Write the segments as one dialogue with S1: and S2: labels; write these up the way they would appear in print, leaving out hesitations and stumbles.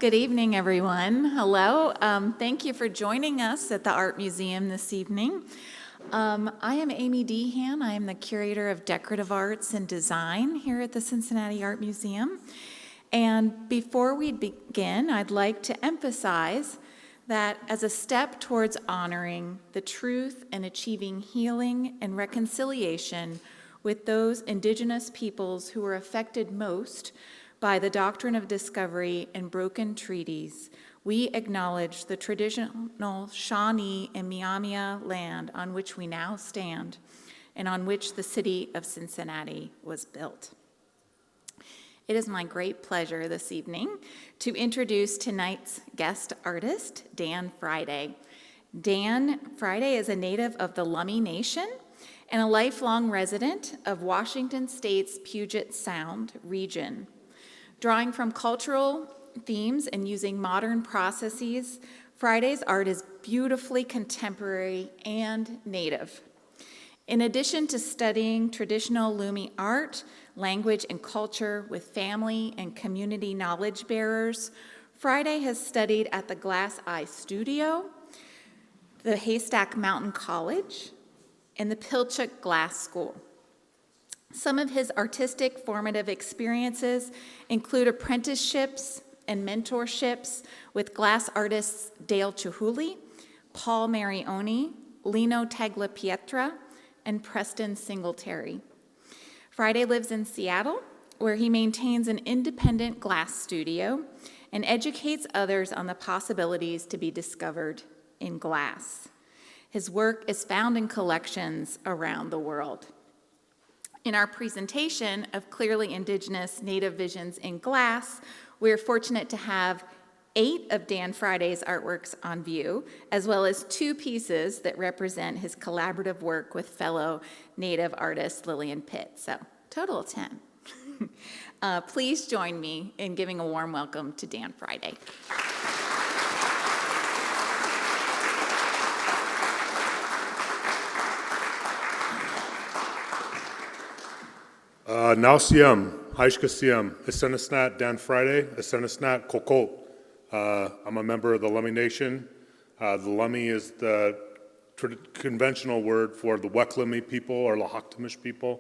S1: Good evening, everyone. Hello. Thank you for joining us at the Art Museum this evening. I am Amy Dehan. I am the Curator of Decorative Arts and Design here at the Cincinnati Art Museum. And before we begin, I'd like to emphasize that as a step towards honoring the truth and achieving healing and reconciliation with those Indigenous peoples who were affected most by the doctrine of discovery and broken treaties, we acknowledge the traditional Shawnee and Miamia land on which we now stand and on which the city of Cincinnati was built. It is my great pleasure this evening to introduce tonight's guest artist, Dan Friday. Dan Friday is a native of the Lummi Nation and a lifelong resident of Washington State's Puget Sound region. Drawing from cultural themes and using modern processes, Friday's art is beautifully contemporary and native. In addition to studying traditional Lummi art, language, and culture with family and community knowledge bearers, Friday has studied at the Glass Eye Studio, the Haystack Mountain College, and the Pilchuck Glass School. Some of his artistic formative experiences include apprenticeships and mentorships with glass artists Dale Chihuly, Paul Marioni, Lino Tagliapietra, and Preston Singletary. Friday lives in Seattle, where he maintains an independent glass studio and educates others on the possibilities to be discovered in glass. His work is found in collections around the world. In our presentation of Clearly Indigenous Native Visions in Glass, we are fortunate to have 8 of Dan Friday's artworks on view, as well as 2 pieces that represent his collaborative work with fellow Native artist Lillian Pitt, so total of 10. Please join me in giving a warm welcome to Dan Friday.
S2: Nausiam, Haishkasiam, Esenesnat Dan Friday, Esenesnat Kokot. I'm a member of the Lummi Nation. The Lummi is the conventional word for the Weklumi people or Lahakhtamish people,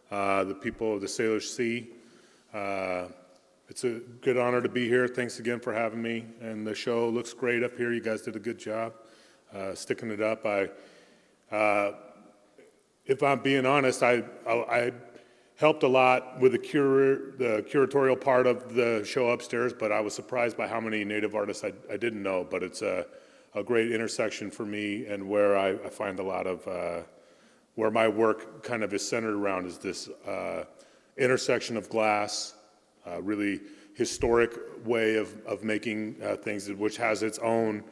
S2: the people of the Salish Sea. It's a good honor to be here. Thanks again for having me. And the show looks great up here. You guys did a good job sticking it up. If I'm being honest, I helped a lot with the curatorial part of the show upstairs, but I was surprised by how many Native artists I didn't know. But it's a great intersection for me, and where I find a lot of where my work kind of is centered around is this intersection of glass, really historic way of making things, which has its own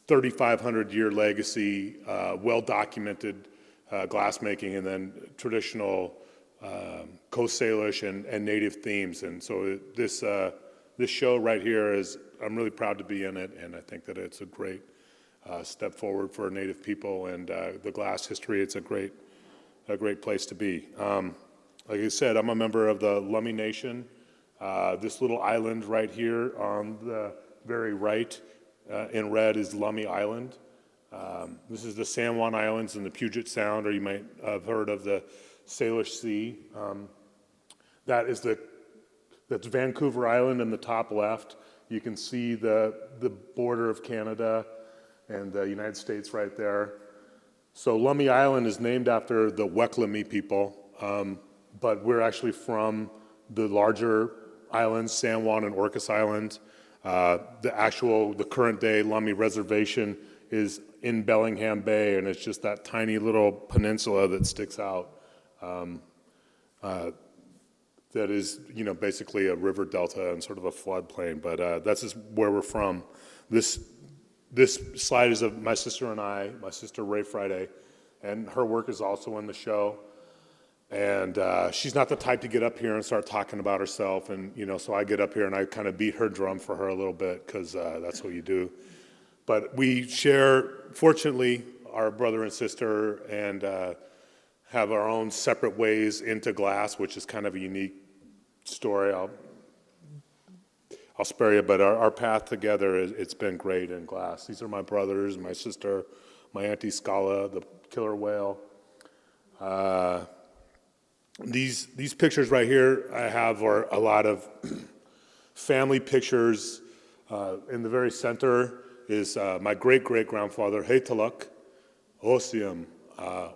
S2: 3,500-year legacy, well-documented glassmaking, and then traditional Coast Salish and native themes. And so this show right here I'm really proud to be in it, and I think that it's a great step forward for Native people and the glass history. It's a great place to be. Like I said, I'm a member of the Lummi Nation. This little island right here on the very right in red is Lummi Island. This is the San Juan Islands in the Puget Sound, or you might have heard of the Salish Sea. That's Vancouver Island in the top left. You can see the border of Canada and the United States right there. So Lummi Island is named after the Weklumi people, but we're actually from the larger islands, San Juan and Orcas Island. The current day Lummi Reservation is in Bellingham Bay, and it's just that tiny little peninsula that sticks out. That is, basically a river delta and sort of a floodplain, but that's just where we're from. This slide is of my sister and I, my sister Ray Friday, and her work is also in the show. And she's not the type to get up here and start talking about herself, and so I get up here and I kind of beat her drum for her a little bit, because that's what you do. But we share, fortunately, our brother and sister, and have our own separate ways into glass, which is kind of a unique story. I'll spare you, but our path together, it's been great in glass. These are my brothers, my sister, my auntie Scala, the killer whale. These pictures right here I have are a lot of family pictures. In the very center is my great-great-grandfather, Heitaluk Osium,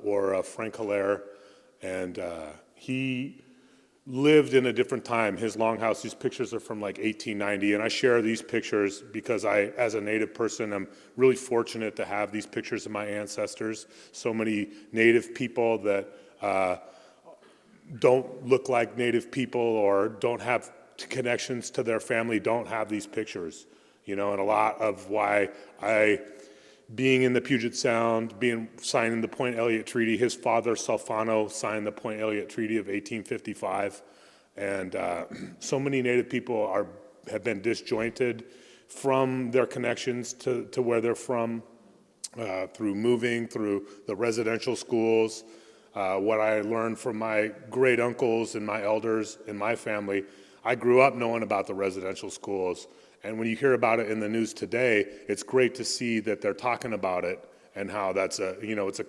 S2: or Frank Hilaire, and he lived in a different time. His longhouse, these pictures are from like 1890, and I share these pictures because I, as a Native person, am really fortunate to have these pictures of my ancestors. So many Native people that don't look like Native people or don't have connections to their family don't have these pictures, and a lot of why being in the Puget Sound, signing the Point Elliott Treaty, his father, Salfano, signed the Point Elliott Treaty of 1855. And so many Native people have been disjointed from their connections to where they're from through moving, through the residential schools. What I learned from my great uncles and my elders in my family, I grew up knowing about the residential schools. And when you hear about it in the news today, it's great to see that they're talking about it and how that's it's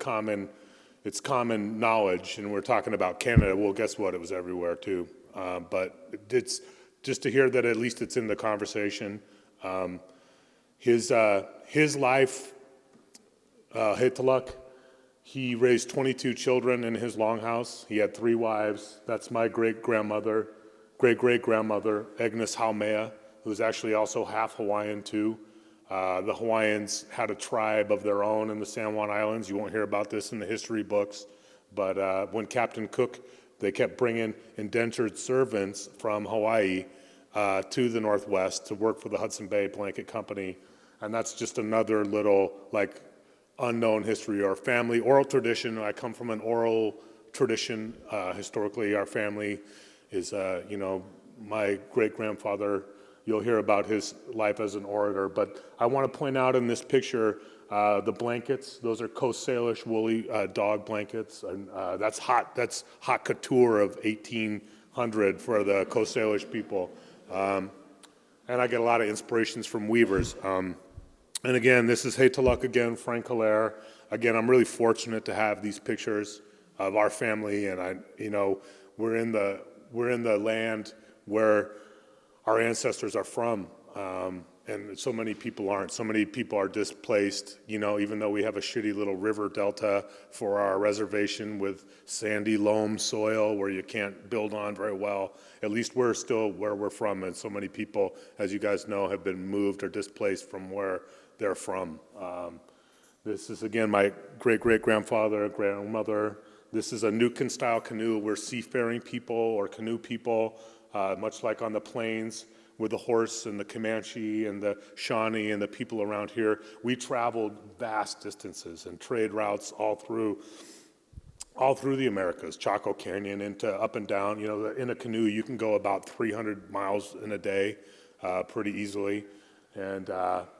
S2: common knowledge. And we're talking about Canada. Well, guess what? It was everywhere too. But it's just to hear that at least it's in the conversation. His life, Heitaluk, he raised 22 children in his longhouse. He had 3 wives. That's my great-great-grandmother, Agnes Haumea, who's actually also half Hawaiian too. The Hawaiians had a tribe of their own in the San Juan Islands. You won't hear about this in the history books, but when Captain Cook, they kept bringing indentured servants from Hawaii to the Northwest to work for the Hudson Bay Blanket Company, and that's just another little unknown history or family oral tradition. I come from an oral tradition. Historically, our family is, my great-grandfather. You'll hear about his life as an orator, but I want to point out in this picture the blankets. Those are Coast Salish woolly dog blankets, and that's haute couture of 1800 for the Coast Salish people. And I get a lot of inspirations from weavers. And again, this is Heitaluk again, Frank Hilaire. Again, I'm really fortunate to have these pictures of our family, and we're in the land where our ancestors are from, and so many people aren't. So many people are displaced, even though we have a shitty little river delta for our reservation with sandy loam soil where you can't build on very well. At least we're still where we're from, and so many people, as you guys know, have been moved or displaced from where they're from. This is, again, my great-great-grandfather, grandmother. This is a Nukin-style canoe. We're seafaring people or canoe people. Much like on the plains with the horse and the Comanche and the Shawnee and the people around here, we traveled vast distances and trade routes all through the Americas, Chaco Canyon into up and down. In a canoe, you can go about 300 miles in a day pretty easily. And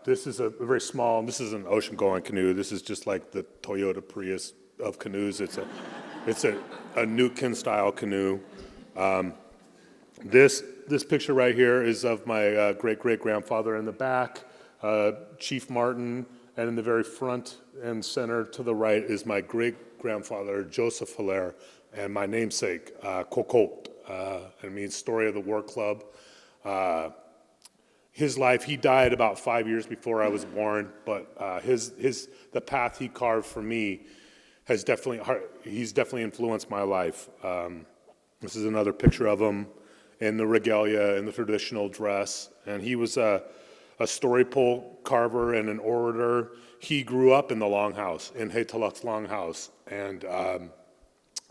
S2: this is a very small, this is an ocean-going canoe. This is just like the Toyota Prius of canoes. It's a Nukin-style canoe. This picture right here is of my great-great-grandfather in the back, Chief Martin, and in the very front and center to the right is my great-grandfather, Joseph Hilaire, and my namesake, Kokot. It means Story of the War Club. His life, he died about 5 years before I was born, but the path he carved for me he's definitely influenced my life. This is another picture of him in the regalia, in the traditional dress. And he was a story pole carver and an orator. He grew up in the longhouse, in Heitaluk's longhouse, and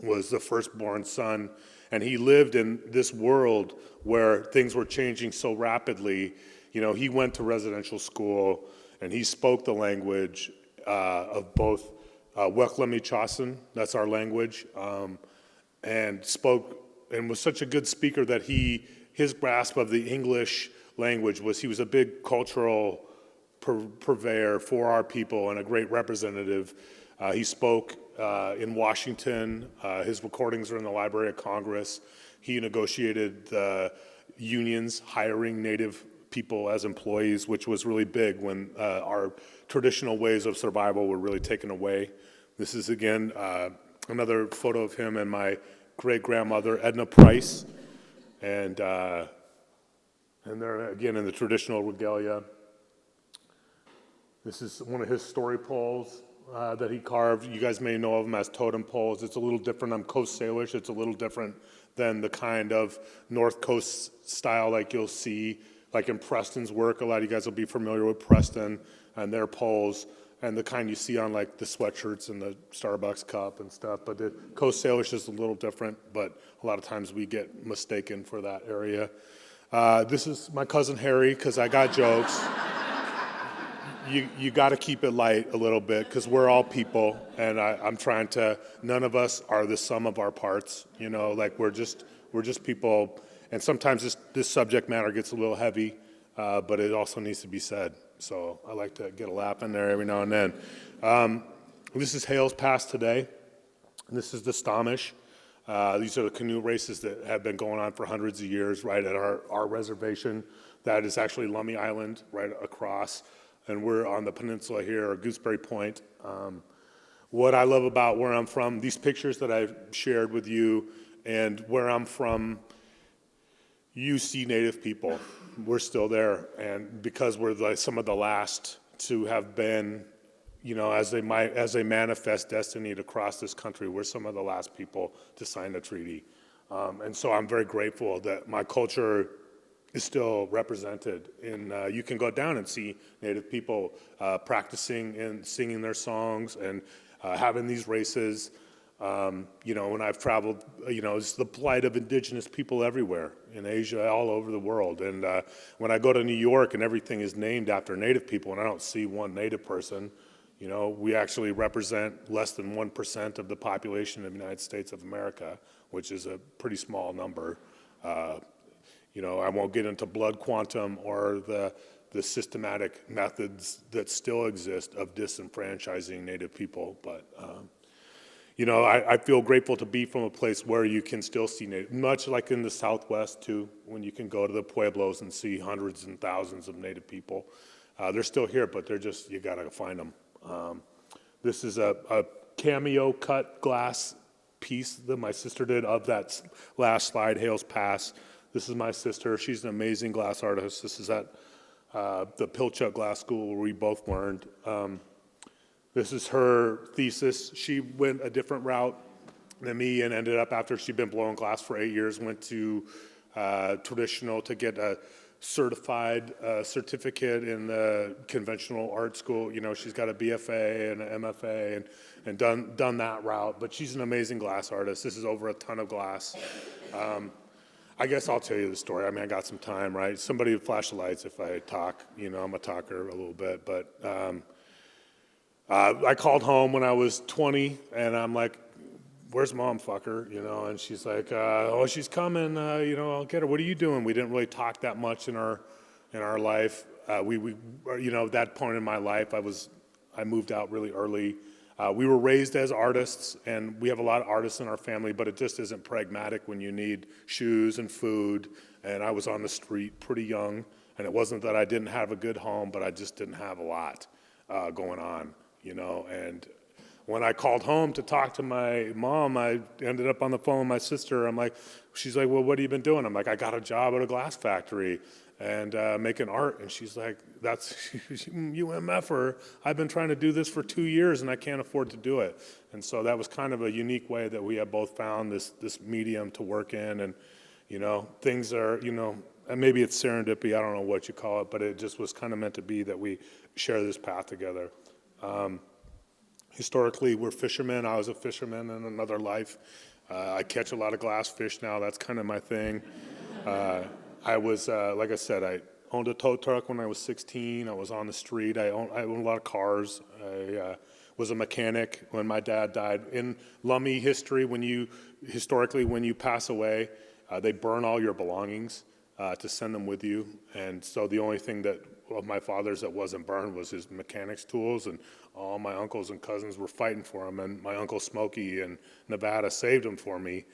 S2: was the firstborn son. And he lived in this world where things were changing so rapidly. He went to residential school, and he spoke the language of both Weklemi Chasen, that's our language, and spoke and was such a good speaker that his grasp of the English language he was a big cultural purveyor for our people and a great representative. He spoke in Washington. His recordings are in the Library of Congress. He negotiated the unions hiring Native people as employees, which was really big when our traditional ways of survival were really taken away. This is, again, another photo of him and my great-grandmother, Edna Price, and they're, again, in the traditional regalia. This is one of his story poles that he carved. You guys may know of them as totem poles. It's a little different. I'm Coast Salish. It's a little different than the kind of North Coast style like you'll see like in Preston's work. A lot of you guys will be familiar with Preston and their poles and the kind you see on like the sweatshirts and the Starbucks cup and stuff. But the Coast Salish is a little different, but a lot of times we get mistaken for that area. This is my cousin Harry, because I got jokes. You got to keep it light a little bit, because we're all people, and I'm trying to. None of us are the sum of our parts, you know. Like we're just people, and sometimes this subject matter gets a little heavy, but it also needs to be said. So I like to get a laugh in there every now and then. This is Hales Pass today. This is the Salish. These are the canoe races that have been going on for hundreds of years, right at our reservation. That is actually Lummi Island, right across. And we're on the peninsula here, or Gooseberry Point. What I love about where I'm from, these pictures that I've shared with you, and where I'm from, you see Native people. We're still there, and because we're some of the last to have been, you know, as they manifest destiny to cross this country, we're some of the last people to sign the treaty. And so I'm very grateful that my culture is still represented. You can go down and see Native people practicing and singing their songs and having these races. You know, when I've traveled, you know, it's the plight of indigenous people everywhere in Asia, all over the world. And when I go to New York and everything is named after Native people and I don't see one Native person, you know, we actually represent less than 1% of the population of the United States of America, which is a pretty small number. You know, I won't get into blood quantum or the systematic methods that still exist of disenfranchising Native people, but you know, I feel grateful to be from a place where you can still see Native, much like in the Southwest too, when you can go to the Pueblos and see hundreds and thousands of Native people. They're still here, but they're just, you gotta find them. This is a cameo cut glass piece that my sister did of that last slide, Hales Pass. This is my sister. She's an amazing glass artist. This is at the Pilchuck Glass School where we both learned. This is her thesis. She went a different route than me and ended up, after she'd been blowing glass for 8 years, went to traditional to get a certified certificate in the conventional art school. You know, she's got a BFA and an MFA and done that route. But she's an amazing glass artist. This is over a ton of glass. I guess I'll tell you the story. I mean, I got some time, right? Somebody would flash the lights if I talk. You know, I'm a talker a little bit. But I called home when I was 20, and I'm like, where's mom, fucker? You know, and she's like, oh, she's coming. You know, I'll get her. What are you doing? We didn't really talk that much in our life. You know, at that point in my life, I moved out really early. We were raised as artists, and we have a lot of artists in our family, but it just isn't pragmatic when you need shoes and food. And I was on the street pretty young, and it wasn't that I didn't have a good home, but I just didn't have a lot going on, you know. And when I called home to talk to my mom, I ended up on the phone with my sister. She's like, well, what have you been doing? I'm like, I got a job at a glass factory and making art. And she's like, that's, you MFer. I've been trying to do this for 2 years and I can't afford to do it. And so that was kind of a unique way that we have both found this medium to work in. And, you know, things are, you know, and maybe it's serendipity, I don't know what you call it, but it just was kind of meant to be that we share this path together. Historically, we're fishermen. I was a fisherman in another life. I catch a lot of glass fish now. That's kind of my thing. I was, like I said, I owned a tow truck when I was 16. I was on the street. I owned a lot of cars. I was a mechanic when my dad died. In Lummi history, when you pass away, they burn all your belongings to send them with you. And so the only thing of my father's that wasn't burned was his mechanic's tools, and all my uncles and cousins were fighting for him, and my Uncle Smokey in Nevada saved him for me.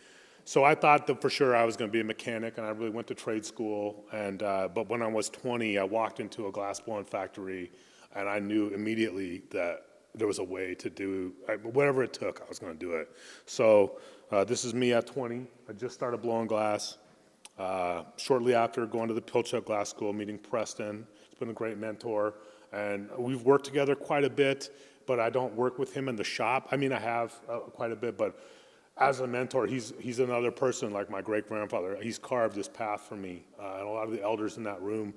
S2: So I thought that for sure I was going to be a mechanic, and I really went to trade school. And but when I was 20, I walked into a glass blowing factory, and I knew immediately that there was a way to do whatever it took. I was going to do it. So this is me at 20. I just started blowing glass. Shortly after going to the Pilchuck Glass School, meeting Preston. He's been a great mentor, and we've worked together quite a bit. But I don't work with him in the shop. I mean, I have quite a bit, but as a mentor, he's another person like my great-grandfather. He's carved this path for me. And a lot of the elders in that room,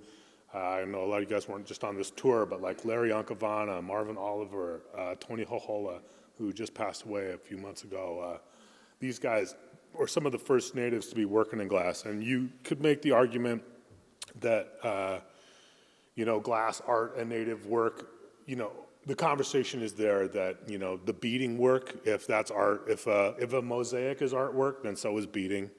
S2: I know a lot of you guys weren't just on this tour, but like Larry Uncavana, Marvin Oliver, Tony Hohola, who just passed away a few months ago. These guys were some of the first natives to be working in glass. And you could make the argument that, glass art and native work, the conversation is there that, the beading work, if that's art, if a mosaic is artwork, then so is beading.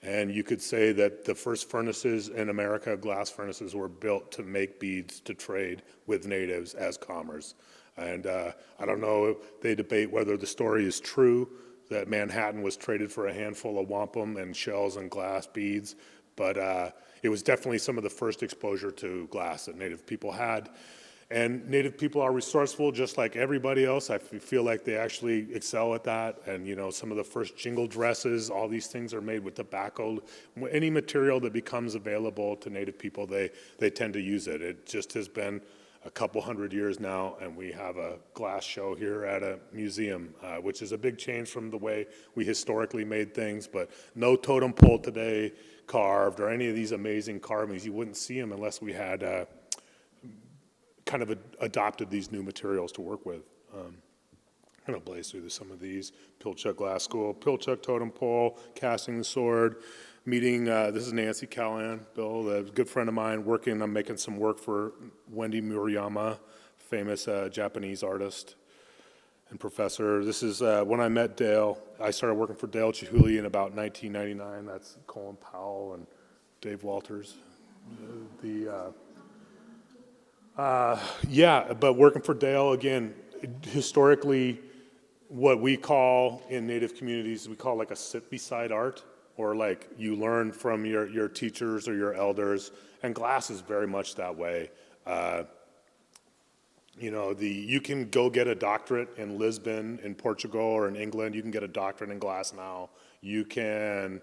S2: And you could say that the first furnaces in America, glass furnaces, were built to make beads to trade with natives as commerce. And I don't know if they debate whether the story is true, that Manhattan was traded for a handful of wampum and shells and glass beads, but it was definitely some of the first exposure to glass that native people had. And native people are resourceful just like everybody else. I feel like they actually excel at that. And, some of the first jingle dresses, all these things are made with tobacco. Any material that becomes available to native people, they tend to use it. It just has been a couple hundred years now, and we have a glass show here at a museum, which is a big change from the way we historically made things. But no totem pole today carved or any of these amazing carvings. You wouldn't see them unless we had kind of adopted these new materials to work with. I'm going to blaze through some of these. Pilchuck Glass School, Pilchuck Totem Pole, Casting the Sword, meeting, this is Nancy Callahan, Bill, a good friend of mine, I'm making some work for Wendy Murayama, famous Japanese artist and professor. This is when I met Dale. I started working for Dale Chihuly in about 1999. That's Colin Powell and Dave Walters. But working for Dale, again, historically, what we call in Native communities, we call like a sit-beside art, or like you learn from your teachers or your elders, and glass is very much that way. You can go get a doctorate in Lisbon, in Portugal, or in England. You can get a doctorate in glass now. You can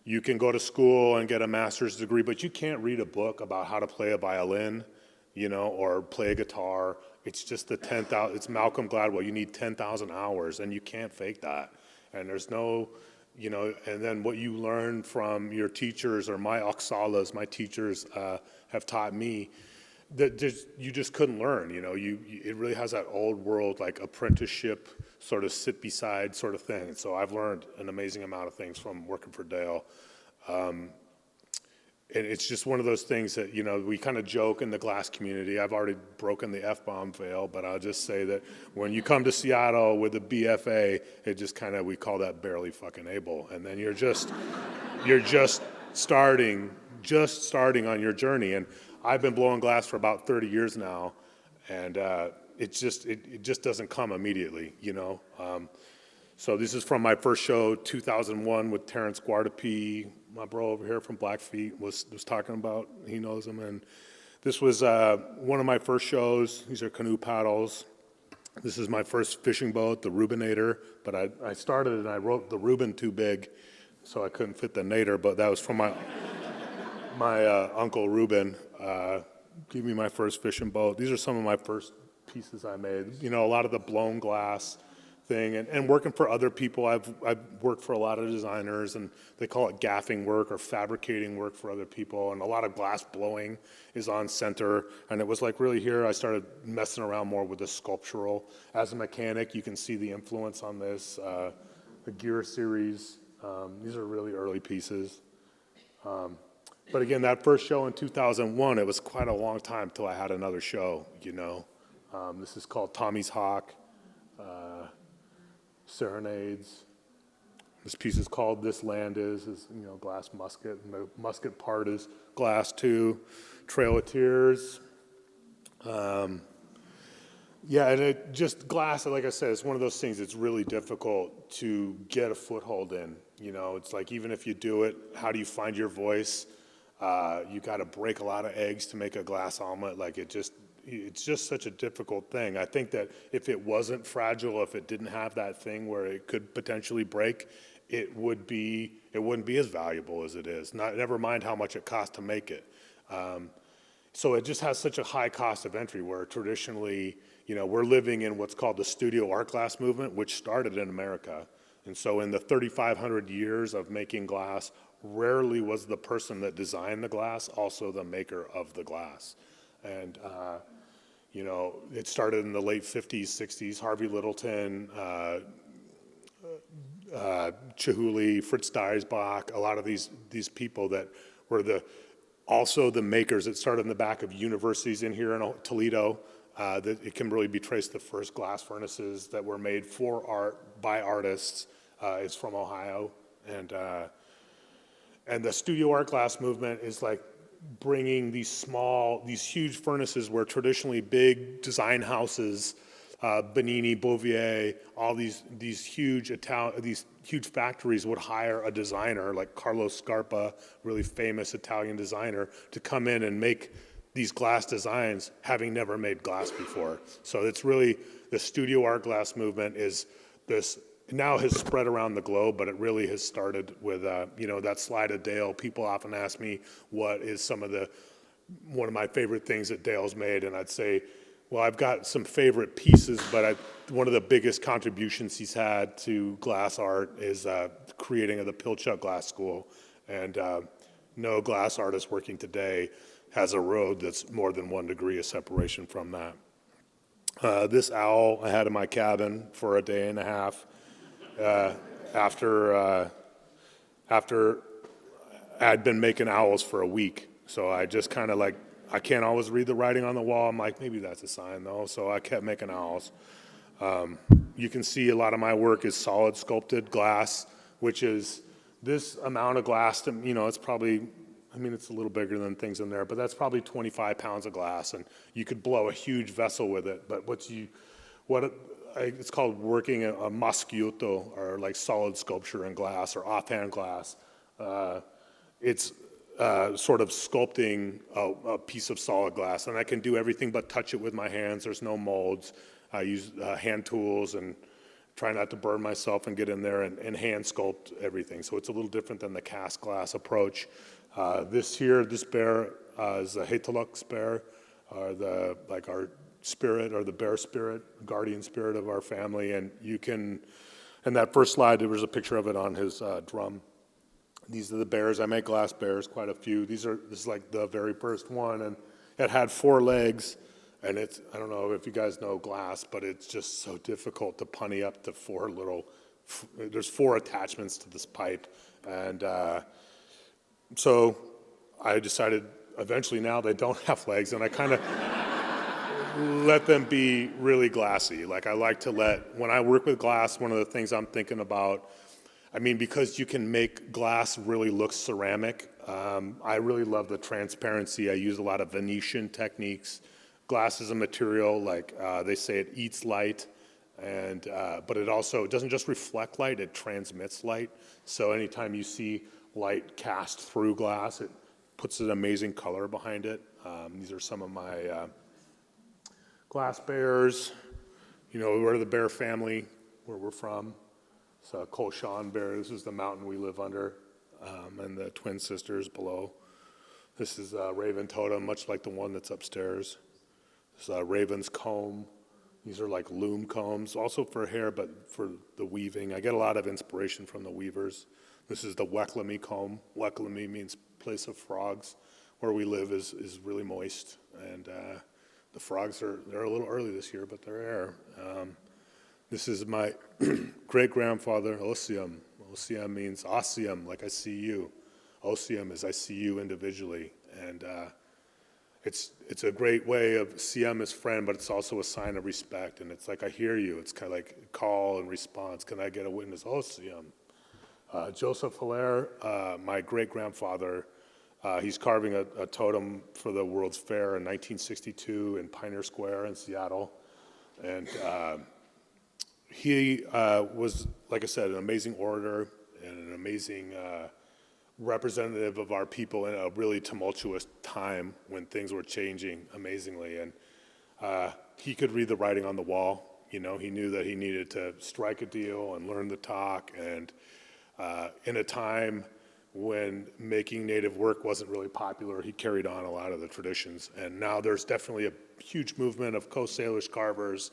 S2: go to school and get a master's degree, but you can't read a book about how to play a violin, or play a guitar. It's just it's Malcolm Gladwell. You need 10,000 hours, and you can't fake that. And there's no, and then what you learn from your teachers, or my Oksalas, my teachers have taught me, that you just couldn't learn. It really has that old world, like apprenticeship, sort of sit beside sort of thing. So I've learned an amazing amount of things from working for Dale. And it's just one of those things that, we kind of joke in the glass community. I've already broken the F-bomb veil, but I'll just say that when you come to Seattle with a BFA, it just kind of, we call that barely fucking able. And then you're just starting on your journey. And I've been blowing glass for about 30 years now, and it just doesn't come immediately, So this is from my first show, 2001, with Terrence Guardapie. My bro over here from Blackfeet was talking about, he knows him. And this was one of my first shows. These are canoe paddles. This is my first fishing boat, the Rubinator. But I started and I wrote the Reuben too big, so I couldn't fit the Nader. But that was from my uncle Reuben. Gave me my first fishing boat. These are some of my first pieces I made. A lot of the blown glass thing, and working for other people. I've worked for a lot of designers, and they call it gaffing work or fabricating work for other people, and a lot of glass blowing is on center. And it was like really here I started messing around more with the sculptural. As a mechanic, you can see the influence on this, the gear series. These are really early pieces. But again, that first show in 2001, it was quite a long time till I had another show, This is called Tommy's Hawk. Serenades. This piece is called This Land is glass musket, and the musket part is glass too. Trail of Tears. And it just glass, like I said, it's one of those things that's really difficult to get a foothold in. You know, it's like even if you do it, how do you find your voice? You got to break a lot of eggs to make a glass omelet. Like it's just such a difficult thing. I think that if it wasn't fragile, if it didn't have that thing where it could potentially break, it wouldn't be as valuable as it is. Never mind how much it costs to make it. So it just has such a high cost of entry where traditionally, you know, we're living in what's called the studio art glass movement, which started in America. And so in the 3,500 years of making glass, rarely was the person that designed the glass also the maker of the glass. And, you know, it started in the late 50s, 60s, Harvey Littleton, Chihuly, Fritz Diesbach, a lot of these people that were also the makers. It started in the back of universities in here in Toledo. That it can really be traced the first glass furnaces that were made for art by artists is from Ohio. And the studio art glass movement is like bringing these huge furnaces where traditionally big design houses, Benini, Bouvier, all these huge factories would hire a designer like Carlo Scarpa, really famous Italian designer, to come in and make these glass designs, having never made glass before. So it's really the studio art glass movement is this. Now has spread around the globe, but it really has started with, you know, that slide of Dale. People often ask me what is one of my favorite things that Dale's made, and I'd say, well, I've got some favorite pieces, but one of the biggest contributions he's had to glass art is creating of the Pilchuck Glass School, and no glass artist working today has a road that's more than 1 degree of separation from that. This owl I had in my cabin for a day and a half. After I'd been making owls for a week. So I just kind of like, I can't always read the writing on the wall. I'm like, maybe that's a sign though. So I kept making owls. You can see a lot of my work is solid sculpted glass, which is this amount of glass, you know, it's probably, I mean, it's a little bigger than things in there, but that's probably 25 pounds of glass, and you could blow a huge vessel with it. But it's called working a maschiuto, or like solid sculpture in glass or offhand glass. It's sort of sculpting a piece of solid glass, and I can do everything but touch it with my hands. There's no molds. I use hand tools and try not to burn myself and get in there and hand sculpt everything. So it's a little different than the cast glass approach. This bear is a Hetalux bear, our spirit, or the bear spirit, guardian spirit of our family. And you can, in that first slide, there was a picture of it on his drum. These are the bears. I make glass bears, quite a few. This is like the very first one, and it had 4 legs. And I don't know if you guys know glass, but it's just so difficult to punny up to 4 there's 4 attachments to this pipe. And so I decided eventually now they don't have legs, and I kind of let them be really glassy. Like I like to when I work with glass, one of the things I'm thinking about, I mean, because you can make glass really look ceramic, I really love the transparency. I use a lot of Venetian techniques. Glass is a material, like they say, it eats light, but it doesn't just reflect light, it transmits light. So anytime you see light cast through glass, it puts an amazing color behind it. These are some of my glass bears. You know, we're the bear family, where we're from. It's a Kolshan bear. This is the mountain we live under, and the twin sisters below. This is a raven totem, much like the one that's upstairs. This is a raven's comb. These are like loom combs, also for hair, but for the weaving. I get a lot of inspiration from the weavers. This is the Lummi comb. Lummi means place of frogs. Where we live is really moist, and the frogs they're a little early this year, but they're here. This is my great-grandfather, Osium. Osium means Osium, like I see you. Osium is I see you individually. And it's a great way of Siam as friend, but it's also a sign of respect. And it's like, I hear you. It's kind of like call and response. Can I get a witness? Osium. Joseph Hilaire, my great-grandfather, he's carving a totem for the World's Fair in 1962 in Pioneer Square in Seattle. And he was, like I said, an amazing orator, and an amazing representative of our people in a really tumultuous time when things were changing amazingly. And he could read the writing on the wall. You know, he knew that he needed to strike a deal and learn the talk. And in a time when making native work wasn't really popular, he carried on a lot of the traditions. And now there's definitely a huge movement of Coast Salish carvers.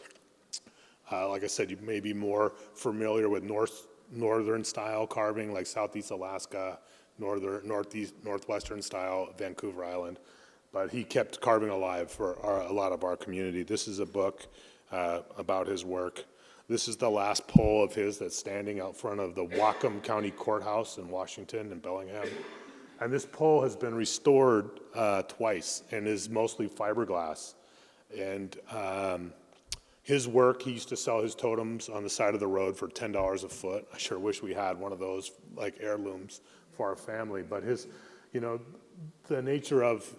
S2: Like I said, you may be more familiar with northern style carving, like Southeast Alaska, northwestern style Vancouver Island. But he kept carving alive for a lot of our community. This is a book about his work. This is the last pole of his that's standing out front of the Whatcom County Courthouse in Washington and Bellingham. And this pole has been restored twice and is mostly fiberglass. And his work, he used to sell his totems on the side of the road for $10 a foot. I sure wish we had one of those like heirlooms for our family. But his, you know, the nature of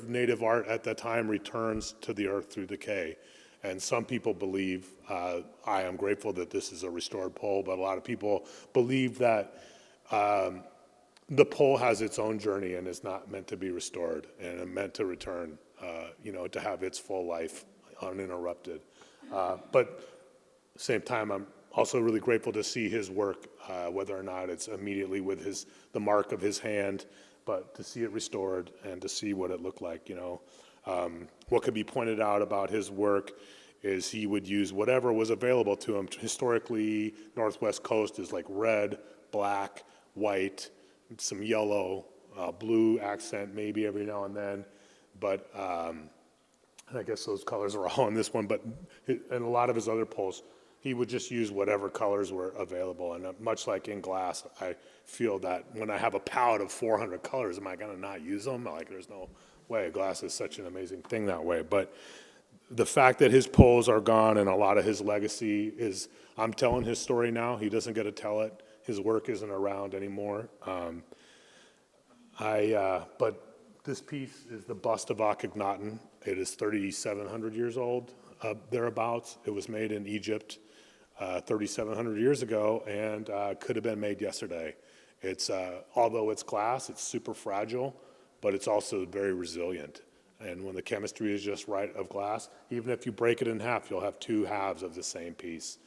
S2: native art at that time returns to the earth through decay. And some people believe, I am grateful that this is a restored pole, but a lot of people believe that the pole has its own journey and is not meant to be restored and meant to return, you know, to have its full life uninterrupted. But at the same time, I'm also really grateful to see his work, whether or not it's immediately with the mark of his hand, but to see it restored and to see what it looked like, you know. What could be pointed out about his work is he would use whatever was available to him. Historically, Northwest Coast is like red, black, white, some yellow, blue accent maybe every now and then. But I guess those colors are all in this one. But in a lot of his other poles, he would just use whatever colors were available. And much like in glass, I feel that when I have a palette of 400 colors, am I going to not use them? Like, there's no way. Glass is such an amazing thing that way. But the fact that his poles are gone and a lot of his legacy is, I'm telling his story now. He doesn't get to tell it. His work isn't around anymore. But this piece is the bust of Akhenaten. It is 3,700 years old, thereabouts. It was made in Egypt 3,700 years ago and could have been made yesterday. It's although it's glass, it's super fragile, but it's also very resilient. And when the chemistry is just right of glass, even if you break it in half, you'll have two halves of the same piece.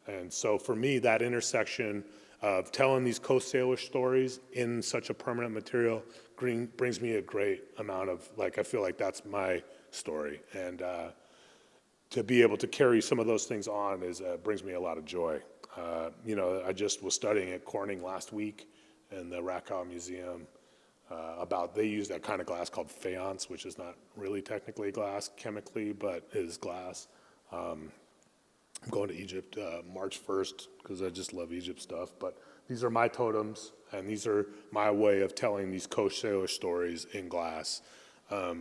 S2: And so for me, that intersection of telling these Coast Salish stories in such a permanent material brings me a great amount of, like, I feel like that's my story. And to be able to carry some of those things on brings me a lot of joy. You know, I just was studying at Corning last week in the Rakow Museum they use that kind of glass called faience, which is not really technically glass chemically, but is glass. I'm going to Egypt March 1st because I just love Egypt stuff. But these are my totems, and these are my way of telling these Coast Salish stories in glass. I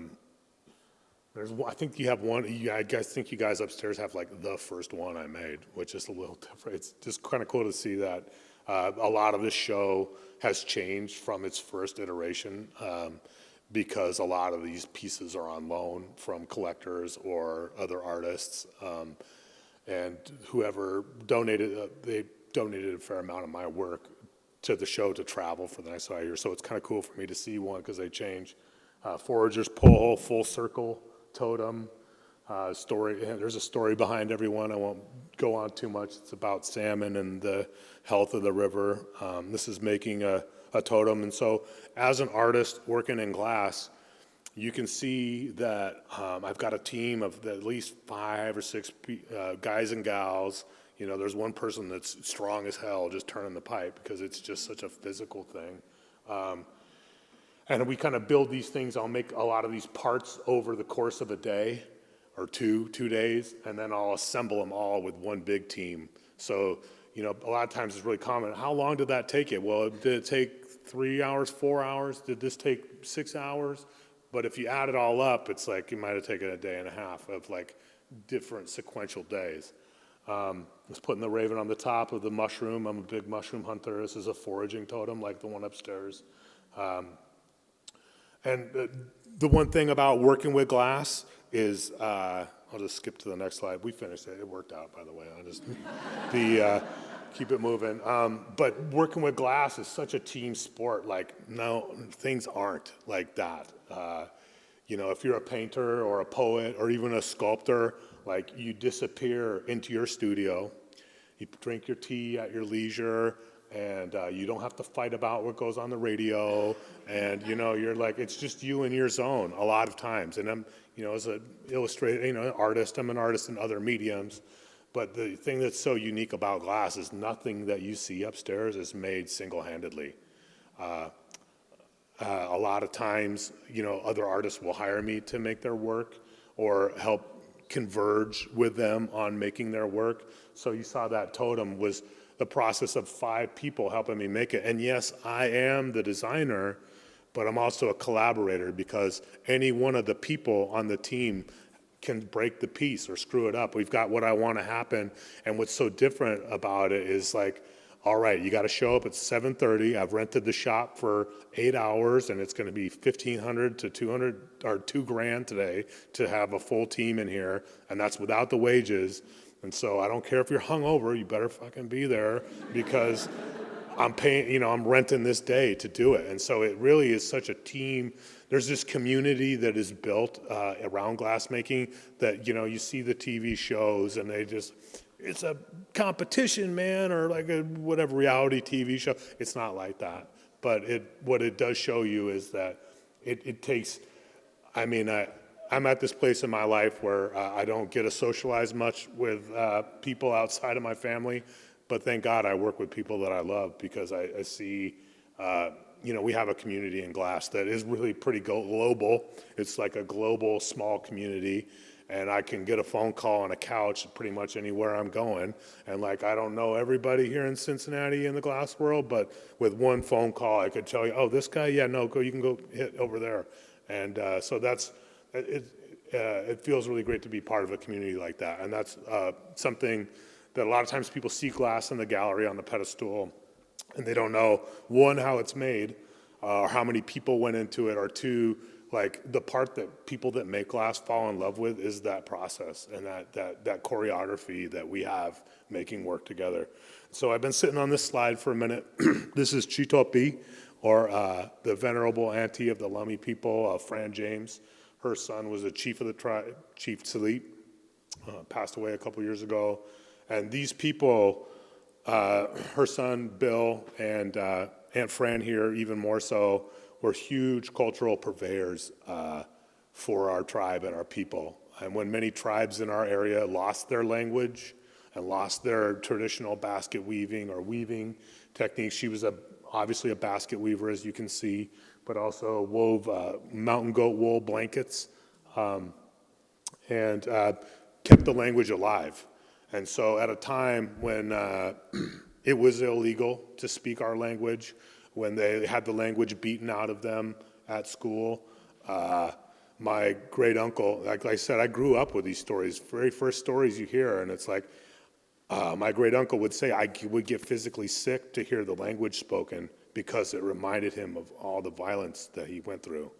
S2: think you have one. I think you guys upstairs have like the first one I made, which is a little different. It's just kind of cool to see that a lot of this show has changed from its first iteration because a lot of these pieces are on loan from collectors or other artists. And whoever donated, they donated a fair amount of my work to the show to travel for the next 5 years. So it's kind of cool for me to see one because they change. Forager's pole, full circle totem, story. And there's a story behind every one. I won't go on too much. It's about salmon and the health of the river. This is making a totem. And so as an artist working in glass, you can see that I've got a team of at least 5 or 6 guys and gals. You know, there's one person that's strong as hell just turning the pipe because it's just such a physical thing. And we kind of build these things. I'll make a lot of these parts over the course of a day or two days, and then I'll assemble them all with one big team. So, you know, a lot of times it's really common. How long did that take it? Well, did it take 3 hours, 4 hours? Did this take 6 hours? But if you add it all up, it's like it might have taken a day and a half of like different sequential days. I was putting the raven on the top of the mushroom. I'm a big mushroom hunter. This is a foraging totem like the one upstairs. And the one thing about working with glass is, I'll just skip to the next slide. We finished it. It worked out, by the way. keep it moving. But working with glass is such a team sport. Like, no, things aren't like that. If you're a painter or a poet or even a sculptor, like you disappear into your studio, you drink your tea at your leisure, and you don't have to fight about what goes on the radio. And, you're like, it's just you in your zone a lot of times. And I'm, as an illustrator, an artist, I'm an artist in other mediums. But the thing that's so unique about glass is nothing that you see upstairs is made single-handedly. A lot of times, other artists will hire me to make their work or help converge with them on making their work. So you saw that totem was the process of 5 people helping me make it. And yes, I am the designer, but I'm also a collaborator because any one of the people on the team can break the piece or screw it up. We've got what I want to happen. And what's so different about it is like, all right, you got to show up at 7:30. I've rented the shop for 8 hours, and it's going to be $1,500 to $200 or $2,000 today to have a full team in here, and that's without the wages. And so I don't care if you're hungover, you better fucking be there because I'm paying, I'm renting this day to do it. And so it really is such a team. There's this community that is built around glassmaking that, you see the TV shows and it's a competition, man, or like a whatever reality TV show. It's not like that. But what it does show you is that it takes, I'm at this place in my life where I don't get to socialize much with people outside of my family, but thank God I work with people that I love because I see, we have a community in glass that is really pretty global. It's like a global small community, and I can get a phone call on a couch pretty much anywhere I'm going. And like, I don't know everybody here in Cincinnati in the glass world, but with one phone call, I could tell you, oh, this guy, yeah, no, you can go hit over there. And so it feels really great to be part of a community like that. And that's something that a lot of times people see glass in the gallery on the pedestal, and they don't know, one, how it's made, or how many people went into it, or two, like the part that people that make glass fall in love with is that process and that choreography that we have making work together. So I've been sitting on this slide for a minute. This is Chitopi, or the venerable auntie of the Lummi people, Fran James. Her son was a chief of the tribe, Chief Salish, passed away a couple years ago. And these people, her son Bill and Aunt Fran here, even more so, were huge cultural purveyors for our tribe and our people. And when many tribes in our area lost their language and lost their traditional basket weaving or weaving techniques, she was obviously a basket weaver, as you can see, but also wove mountain goat wool blankets and kept the language alive. And so at a time when it was illegal to speak our language, when they had the language beaten out of them at school, my great uncle, like I said, I grew up with these stories, very first stories you hear, and it's like, my great uncle would say I would get physically sick to hear the language spoken because it reminded him of all the violence that he went through.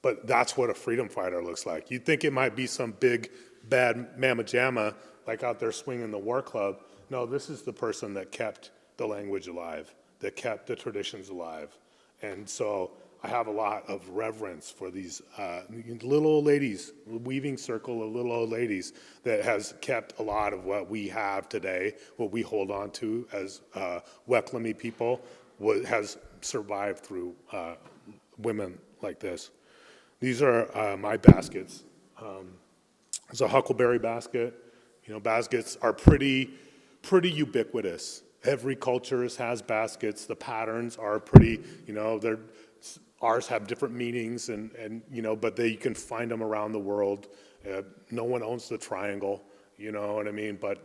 S2: But that's what a freedom fighter looks like. You'd think it might be some big, bad mamma jamma, like out there swinging the war club. No, this is the person that kept the language alive, that kept the traditions alive. And so I have a lot of reverence for these little old ladies, weaving circle of little old ladies that has kept a lot of what we have today, what we hold on to as Lummi people, has survived through women like this. These are my baskets. It's a huckleberry basket. Baskets are pretty ubiquitous. Every culture has baskets. The patterns are pretty, ours have different meanings but you can find them around the world. No one owns the triangle, you know what I mean? But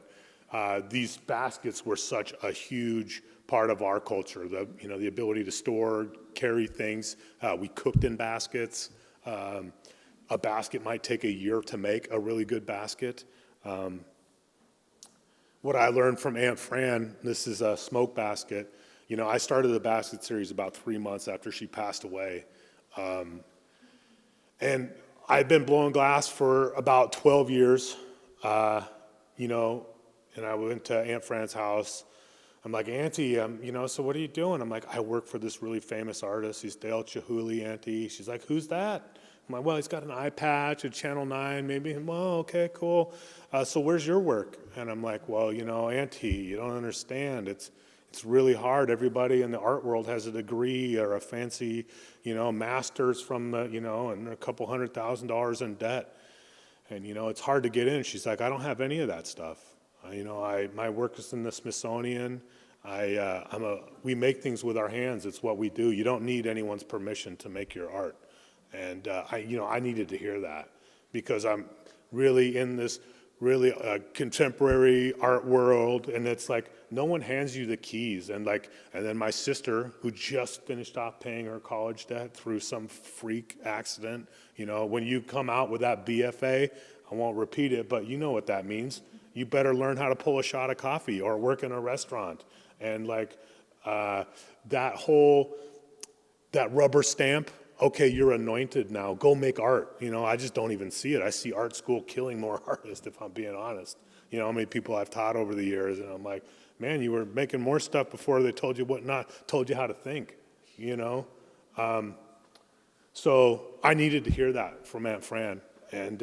S2: these baskets were such a huge part of our culture. The ability to store, carry things. We cooked in baskets. A basket might take a year to make, a really good basket. What I learned from Aunt Fran, this is a smoke basket. I started the basket series about 3 months after she passed away. And I've been blowing glass for about 12 years. And I went to Aunt Fran's house. I'm like, Auntie, so what are you doing? I'm like, I work for this really famous artist. He's Dale Chihuly, Auntie. She's like, who's that? I'm like, well, he's got an eye patch, a Channel 9, maybe. Well, okay, cool. So where's your work? And I'm like, well, Auntie, you don't understand. It's really hard. Everybody in the art world has a degree or a fancy, master's from the, and a couple $100,000 in debt. And, it's hard to get in. She's like, I don't have any of that stuff. My work is in the Smithsonian. We make things with our hands. It's what we do. You don't need anyone's permission to make your art. And I needed to hear that because I'm really in this really contemporary art world, and it's like no one hands you the keys. And then my sister, who just finished off paying her college debt through some freak accident, when you come out with that BFA, I won't repeat it, but you know what that means. You better learn how to pull a shot of coffee or work in a restaurant. And that rubber stamp, okay, you're anointed now, go make art. I just don't even see it. I see art school killing more artists, if I'm being honest. How many people I've taught over the years, and I'm like, man, you were making more stuff before they told you told you how to think, So I needed to hear that from Aunt Fran. And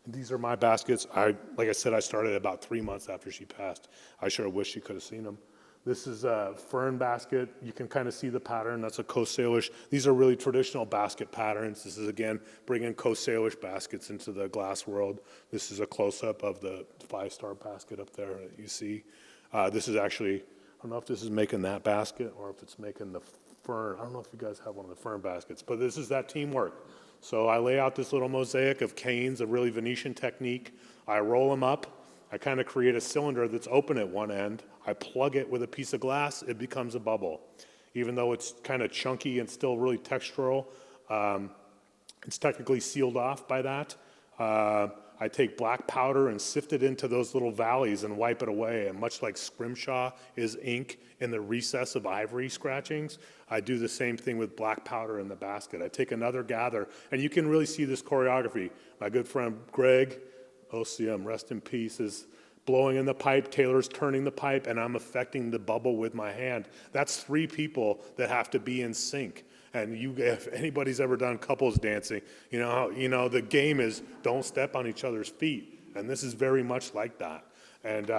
S2: these are my baskets. Like I said, I started about 3 months after she passed. I sure wish you could have seen them. This is a fern basket. You can kind of see the pattern. That's a Coast Salish. These are really traditional basket patterns. This is, again, bringing Coast Salish baskets into the glass world. This is a close-up of the 5-star basket up there that you see. This is actually, I don't know if this is making that basket or if it's making the fern. I don't know if you guys have one of the fern baskets, but this is that teamwork. So I lay out this little mosaic of canes, a really Venetian technique. I roll them up. I kind of create a cylinder that's open at one end. I plug it with a piece of glass, it becomes a bubble. Even though it's kind of chunky and still really textural, it's technically sealed off by that. I take black powder and sift it into those little valleys and wipe it away. And much like scrimshaw is ink in the recess of ivory scratchings, I do the same thing with black powder in the basket. I take another gather, and you can really see this choreography. My good friend Greg, OCM, rest in peace, is blowing in the pipe, Taylor's turning the pipe, and I'm affecting the bubble with my hand. That's 3 people that have to be in sync. And if anybody's ever done couples dancing, the game is don't step on each other's feet. And this is very much like that. And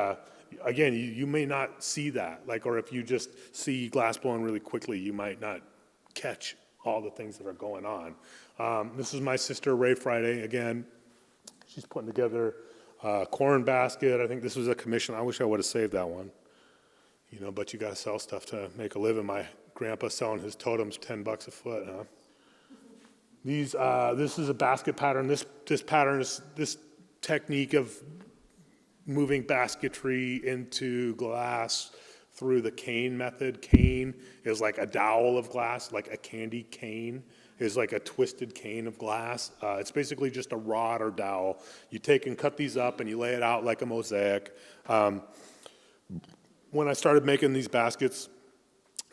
S2: again, you may not see that, or if you just see glass blowing really quickly, you might not catch all the things that are going on. This is my sister, Ray Friday. Again, she's putting together a corn basket. I think this was a commission. I wish I would have saved that one. But you got to sell stuff to make a living. My grandpa selling his totems $10 a foot, huh? This is a basket pattern. This pattern is this technique of moving basketry into glass through the cane method. Cane is like a dowel of glass, like a candy cane is like a twisted cane of glass. It's basically just a rod or dowel. You take and cut these up and you lay it out like a mosaic. When I started making these baskets,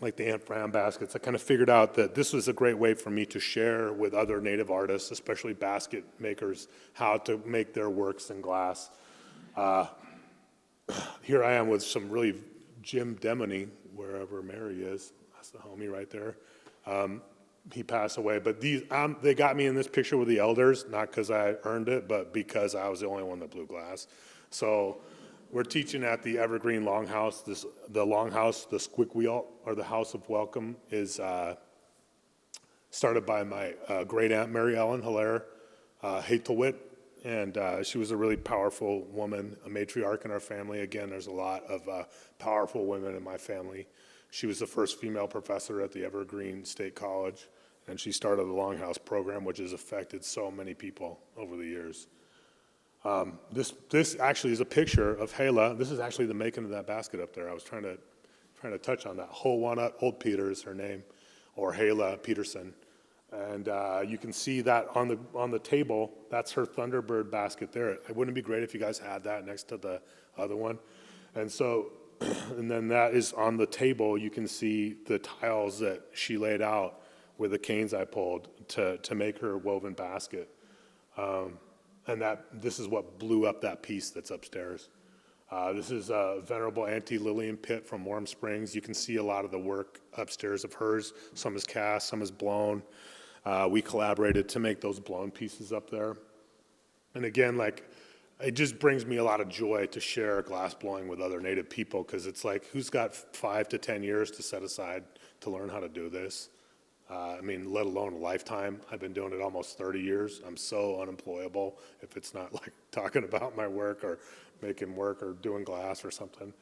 S2: like the Aunt Fran baskets, I kind of figured out that this was a great way for me to share with other Native artists, especially basket makers, how to make their works in glass. Here I am with some really Jim Demony, wherever Mary is. That's the homie right there. He passed away, but they got me in this picture with the elders, not because I earned it, but because I was the only one that blew glass. So we're teaching at the Evergreen Longhouse. The Longhouse, the Squickwheel, or the House of Welcome, is started by my great aunt Mary Ellen Hilaire Haytelwit, and she was a really powerful woman, a matriarch in our family. Again, there's a lot of powerful women in my family. She was the first female professor at the Evergreen State College, and she started the Longhouse program, which has affected so many people over the years. This actually is a picture of Hala. This is actually the making of that basket up there. I was trying to touch on that. Old Peter is her name, or Hala Peterson. And you can see that on the table. That's her Thunderbird basket there. It wouldn't it be great if you guys had that next to the other one? And so, and then that is on the table. You can see the tiles that she laid out with the canes I pulled to make her woven basket. And this is what blew up that piece that's upstairs. This is a venerable Auntie Lillian pit from Warm Springs. You can see a lot of the work upstairs of hers. Some is cast, some is blown. We collaborated to make those blown pieces up there. And again, like, it just brings me a lot of joy to share glass blowing with other Native people, because it's like, who's got 5 to 10 years to set aside to learn how to do this? I mean, let alone a lifetime. I've been doing it almost 30 years. I'm so unemployable if it's not like talking about my work or making work or doing glass or something.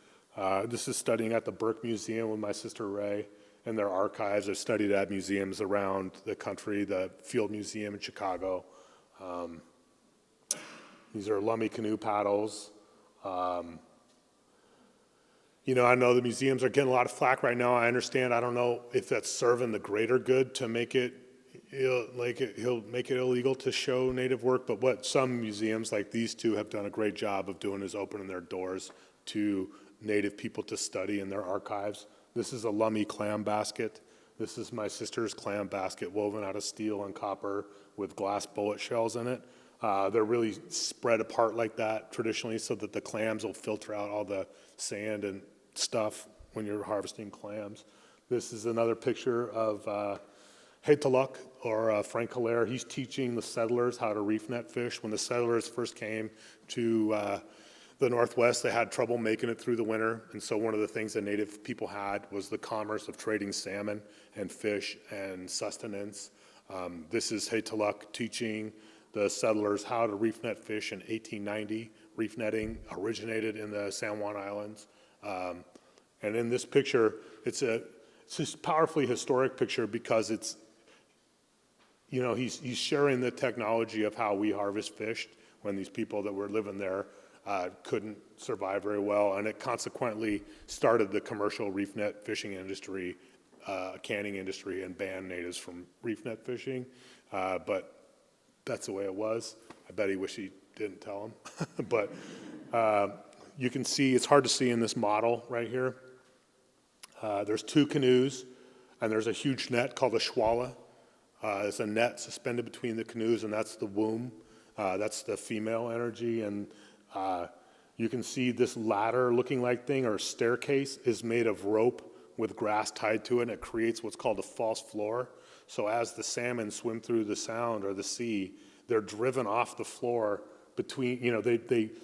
S2: This is studying at the Burke Museum with my sister Ray and their archives. I've studied at museums around the country, the Field Museum in Chicago. These are Lummi canoe paddles. You know, I know the museums are getting a lot of flack right now. I understand. I don't know if that's serving the greater good to make it, he'll make it illegal to show Native work. But what some museums, like these two, have done a great job of doing is opening their doors to Native people to study in their archives. This is a Lummi clam basket. This is my sister's clam basket woven out of steel and copper with glass bullet shells in it. They're really spread apart like that traditionally so that the clams will filter out all the sand and stuff when you're harvesting clams. This is another picture of Haytaluk, or Frank Hilaire. He's teaching the settlers how to reef net fish. When the settlers first came to the Northwest, they had trouble making it through the winter, and so one of the things that Native people had was the commerce of trading salmon and fish and sustenance. This is Haytaluk teaching the settlers how to reef net fish in 1890. Reef netting originated in the San Juan Islands. And in this picture, it's a powerfully historic picture because it's, you know, he's sharing the technology of how we harvest fish when these people that were living there couldn't survive very well, and it consequently started the commercial reef net fishing industry, canning industry, and banned natives from reef net fishing. But that's the way it was. I bet he wished he didn't tell him. But you can see, it's hard to see in this model right here. There's 2 canoes, and there's a huge net called a shwala. It's a net suspended between the canoes, and that's the womb. That's the female energy. And you can see this ladder-looking like thing, or staircase, is made of rope with grass tied to it, and it creates what's called a false floor. So as the salmon swim through the sound or the sea, they're driven off the floor between, you know,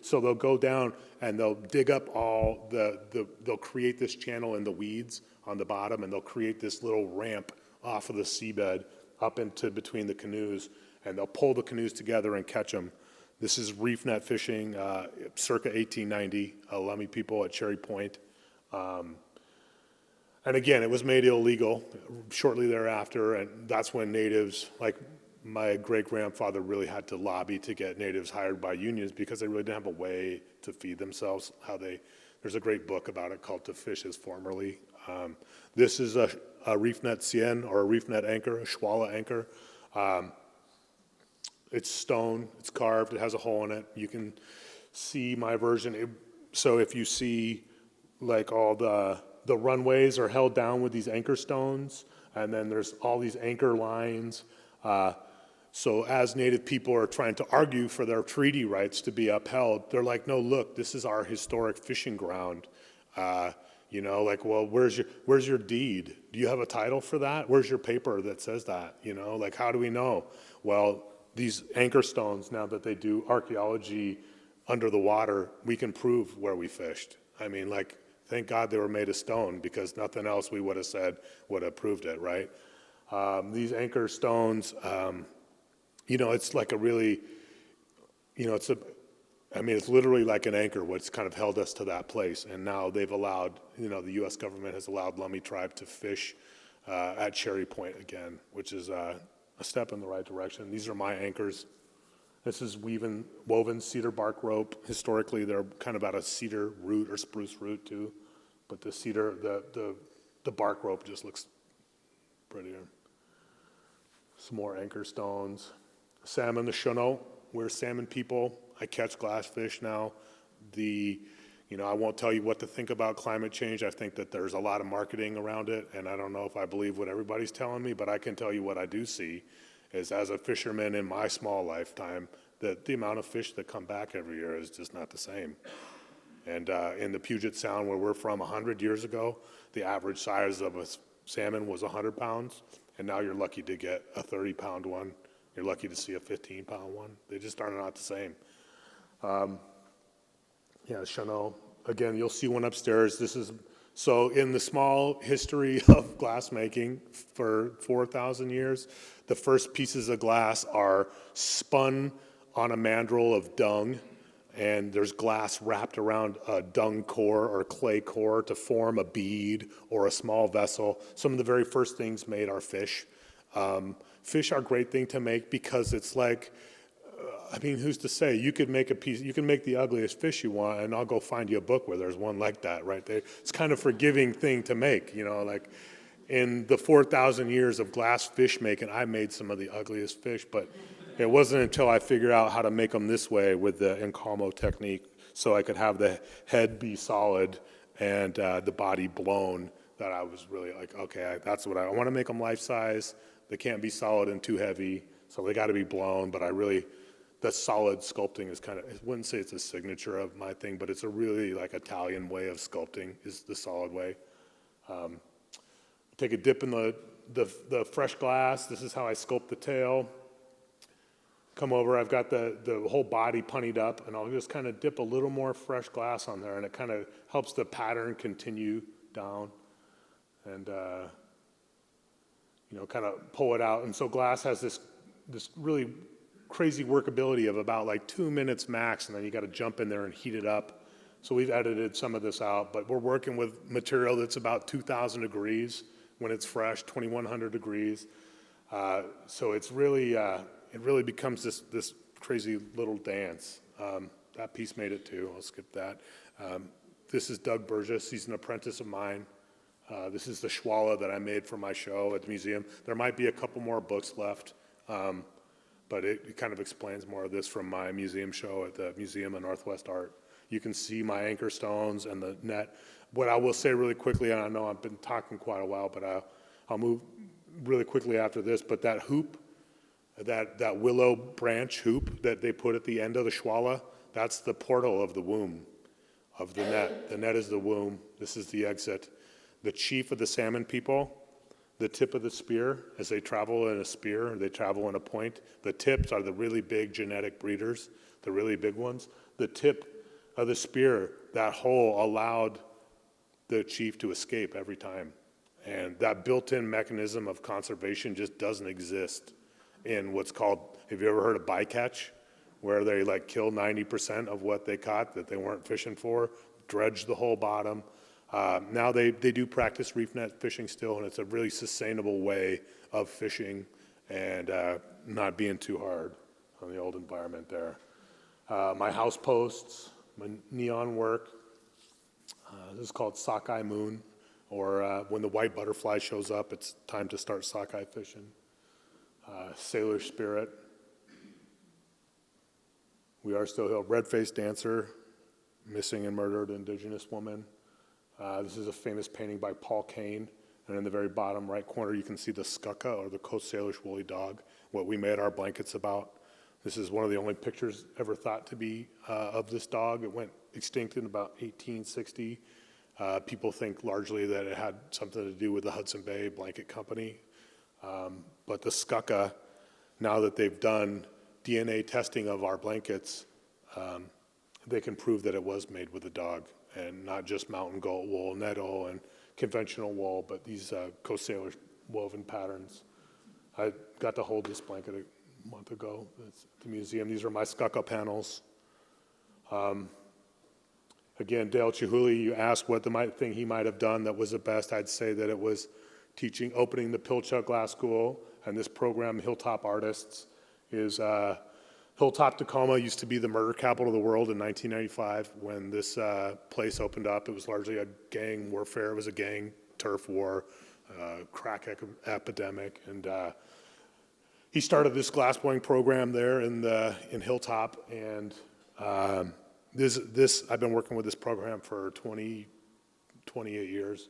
S2: so they'll go down and they'll dig up all they'll create this channel in the weeds on the bottom, and they'll create this little ramp off of the seabed up into between the canoes, and they'll pull the canoes together and catch them. This is reef net fishing, circa 1890, Lummi people at Cherry Point. And again, it was made illegal shortly thereafter, and that's when natives, like my great-grandfather, really had to lobby to get natives hired by unions because they really didn't have a way to feed themselves. There's a great book about it called To Fish as Formerly. This is a reef net sien, or a reef net anchor, a shwala anchor. It's stone, it's carved, it has a hole in it. You can see my version. So if you see like all the runways are held down with these anchor stones, and then there's all these anchor lines. So as Native people are trying to argue for their treaty rights to be upheld, they're like, no, look, this is our historic fishing ground. You know, like, well, where's your deed? Do you have a title for that? Where's your paper that says that? You know, like, how do we know? Well, these anchor stones, now that they do archaeology under the water, we can prove where we fished. I mean, like, thank God they were made of stone, because nothing else we would have said would have proved it, right? These anchor stones, you know, it's like a really, you know, it's literally like an anchor, what's kind of held us to that place. And now they've allowed, you know, the U.S. government has allowed Lummi tribe to fish at Cherry Point again, which is a step in the right direction. These are my anchors. This is woven cedar bark rope. Historically, they're kind of out of cedar root or spruce root too, but the cedar, the bark rope just looks prettier. Some more anchor stones. Salmon, the Shunno. We're salmon people. I catch glass fish now. You know, I won't tell you what to think about climate change. I think that there's a lot of marketing around it, and I don't know if I believe what everybody's telling me, but I can tell you what I do see is, as a fisherman in my small lifetime, that the amount of fish that come back every year is just not the same. And in the Puget Sound, where we're from 100 years ago, the average size of a salmon was 100 pounds, and now you're lucky to get a 30-pound one. You're lucky to see a 15-pound one. They just are not the same. Yeah, Chanel, again, you'll see one upstairs. So in the small history of glass making for 4,000 years, the first pieces of glass are spun on a mandrel of dung, and there's glass wrapped around a dung core or clay core to form a bead or a small vessel. Some of the very first things made are fish. Fish are a great thing to make because it's like, I mean, who's to say? You could make you can make the ugliest fish you want, and I'll go find you a book where there's one like that right there. It's kind of a forgiving thing to make, like in the 4,000 years of glass fish making, I made some of the ugliest fish, but it wasn't until I figured out how to make them this way with the encalmo technique so I could have the head be solid and the body blown that I was really like, okay, that's what I want to make them life size. They can't be solid and too heavy, so they got to be blown, but the solid sculpting is I wouldn't say it's a signature of my thing, but it's a really like Italian way of sculpting is the solid way. Take a dip in the fresh glass. This is how I sculpt the tail. Come over, I've got the whole body punnied up, and I'll just kind of dip a little more fresh glass on there, and it kind of helps the pattern continue down and, kind of pull it out. And so glass has this really crazy workability of about like 2 minutes max, and then you got to jump in there and heat it up. So we've edited some of this out, but we're working with material that's about 2,000 degrees when it's fresh, 2,100 degrees. So it's really, it really becomes this crazy little dance. That piece made it too. I'll skip that. This is Doug Burgess. He's an apprentice of mine. This is the Schwalla that I made for my show at the museum. There might be a couple more books left, but it kind of explains more of this from my museum show at the Museum of Northwest Art. You can see my anchor stones and the net. What I will say really quickly, and I know I've been talking quite a while, but I'll move really quickly after this, but that hoop, that willow branch hoop that they put at the end of the Schwalla, that's the portal of the womb of the net. The net is the womb. This is the exit. The chief of the salmon people, the tip of the spear, as they travel in a spear, they travel in a point. The tips are the really big genetic breeders, the really big ones. The tip of the spear, that hole allowed the chief to escape every time. And that built-in mechanism of conservation just doesn't exist in what's called, have you ever heard of bycatch? Where they like kill 90% of what they caught that they weren't fishing for, dredge the whole bottom. Now they do practice reef net fishing still, and it's a really sustainable way of fishing and not being too hard on the old environment there. My house posts, my neon work, this is called sockeye moon, or when the white butterfly shows up, it's time to start sockeye fishing. Salish spirit. We are still here. Red-faced dancer, missing and murdered indigenous woman. This is a famous painting by Paul Kane, and in the very bottom right corner you can see the skukka, or the Coast Salish woolly dog, what we made our blankets about. This is one of the only pictures ever thought to be of this dog. It went extinct in about 1860. People think largely that it had something to do with the Hudson Bay Blanket Company. But the skukka, now that they've done DNA testing of our blankets, they can prove that it was made with a dog, and not just mountain goat wool, nettle, and conventional wool, but these Coast Salish woven patterns. I got to hold this blanket a month ago at the museum. These are my skukka panels. Again, Dale Chihuly, you asked what the thing he might have done that was the best. I'd say that it was opening the Pilchuck Glass School, and this program, Hilltop Artists, is Hilltop, Tacoma used to be the murder capital of the world in 1995 when this place opened up. It was largely a gang warfare. It was a gang turf war, crack epidemic, and he started this glassblowing program there in Hilltop, and I've been working with this program for 28 years,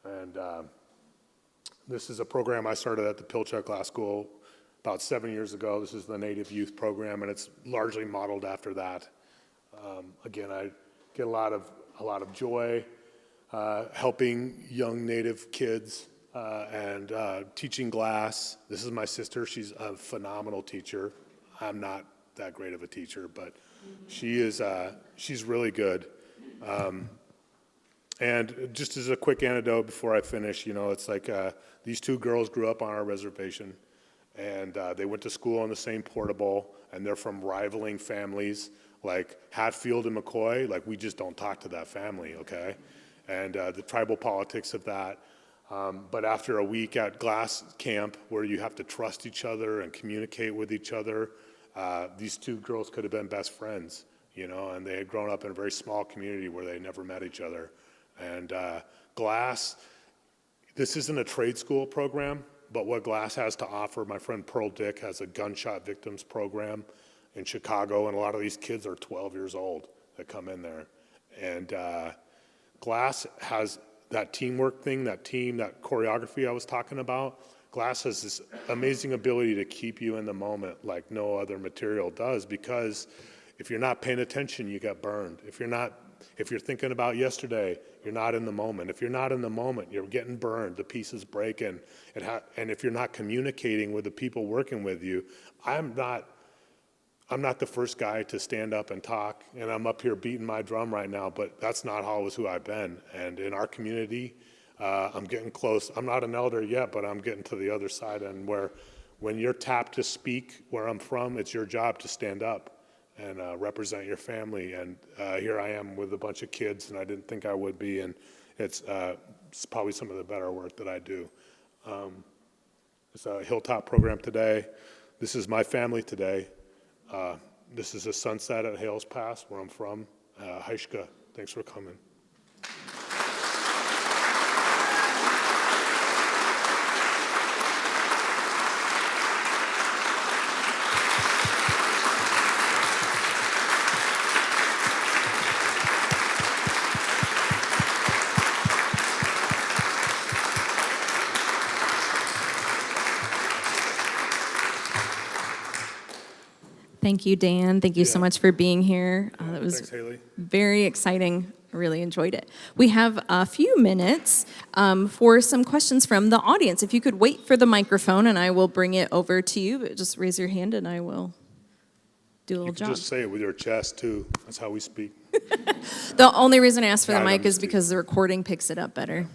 S2: and this is a program I started at the Pilchuck Glass School about 7 years ago. This is the Native Youth Program, and it's largely modeled after that. Again, get a lot of joy, helping young Native kids and teaching glass. This is my sister. She's a phenomenal teacher. I'm not that great of a teacher, but she's really good. And just as a quick anecdote before I finish, it's like these two girls grew up on our reservation, and they went to school on the same portable, and they're from rivaling families like Hatfield and McCoy. Like, we just don't talk to that family, okay? And the tribal politics of that. But after a week at glass camp where you have to trust each other and communicate with each other, these two girls could have been best friends, and they had grown up in a very small community where they never met each other. And glass, this isn't a trade school program, but what glass has to offer, my friend Pearl Dick has a gunshot victims program in Chicago, and a lot of these kids are 12 years old that come in there. And glass has that teamwork thing, that choreography I was talking about. Glass has this amazing ability to keep you in the moment like no other material does, because if you're not paying attention, you get burned. If you're thinking about yesterday, you're not in the moment. If you're not in the moment, you're getting burned, the pieces breaking. And if you're not communicating with the people working with you, I'm not the first guy to stand up and talk, and I'm up here beating my drum right now, but that's not always who I've been. And in our community, I'm getting close. I'm not an elder yet, but I'm getting to the other side, and when you're tapped to speak where I'm from, it's your job to stand up and represent your family. And here I am with a bunch of kids, and I didn't think I would be, and it's probably some of the better work that I do. It's a Hilltop program today. This is my family today. This is a sunset at Hales Pass, where I'm from. Haishka, thanks for coming.
S3: Thank you, Dan. Thank you so much for being here. That was
S2: Thanks, Haley.
S3: very exciting. I really enjoyed it. We have a few minutes for some questions from the audience. If you could wait for the microphone, and I will bring it over to you. But just raise your hand, and I will do a little
S2: You can
S3: job.
S2: just say it with your chest, too. That's how we speak.
S3: The only reason I asked for the
S2: I'm
S3: mic is
S2: just
S3: because the recording picks it up better.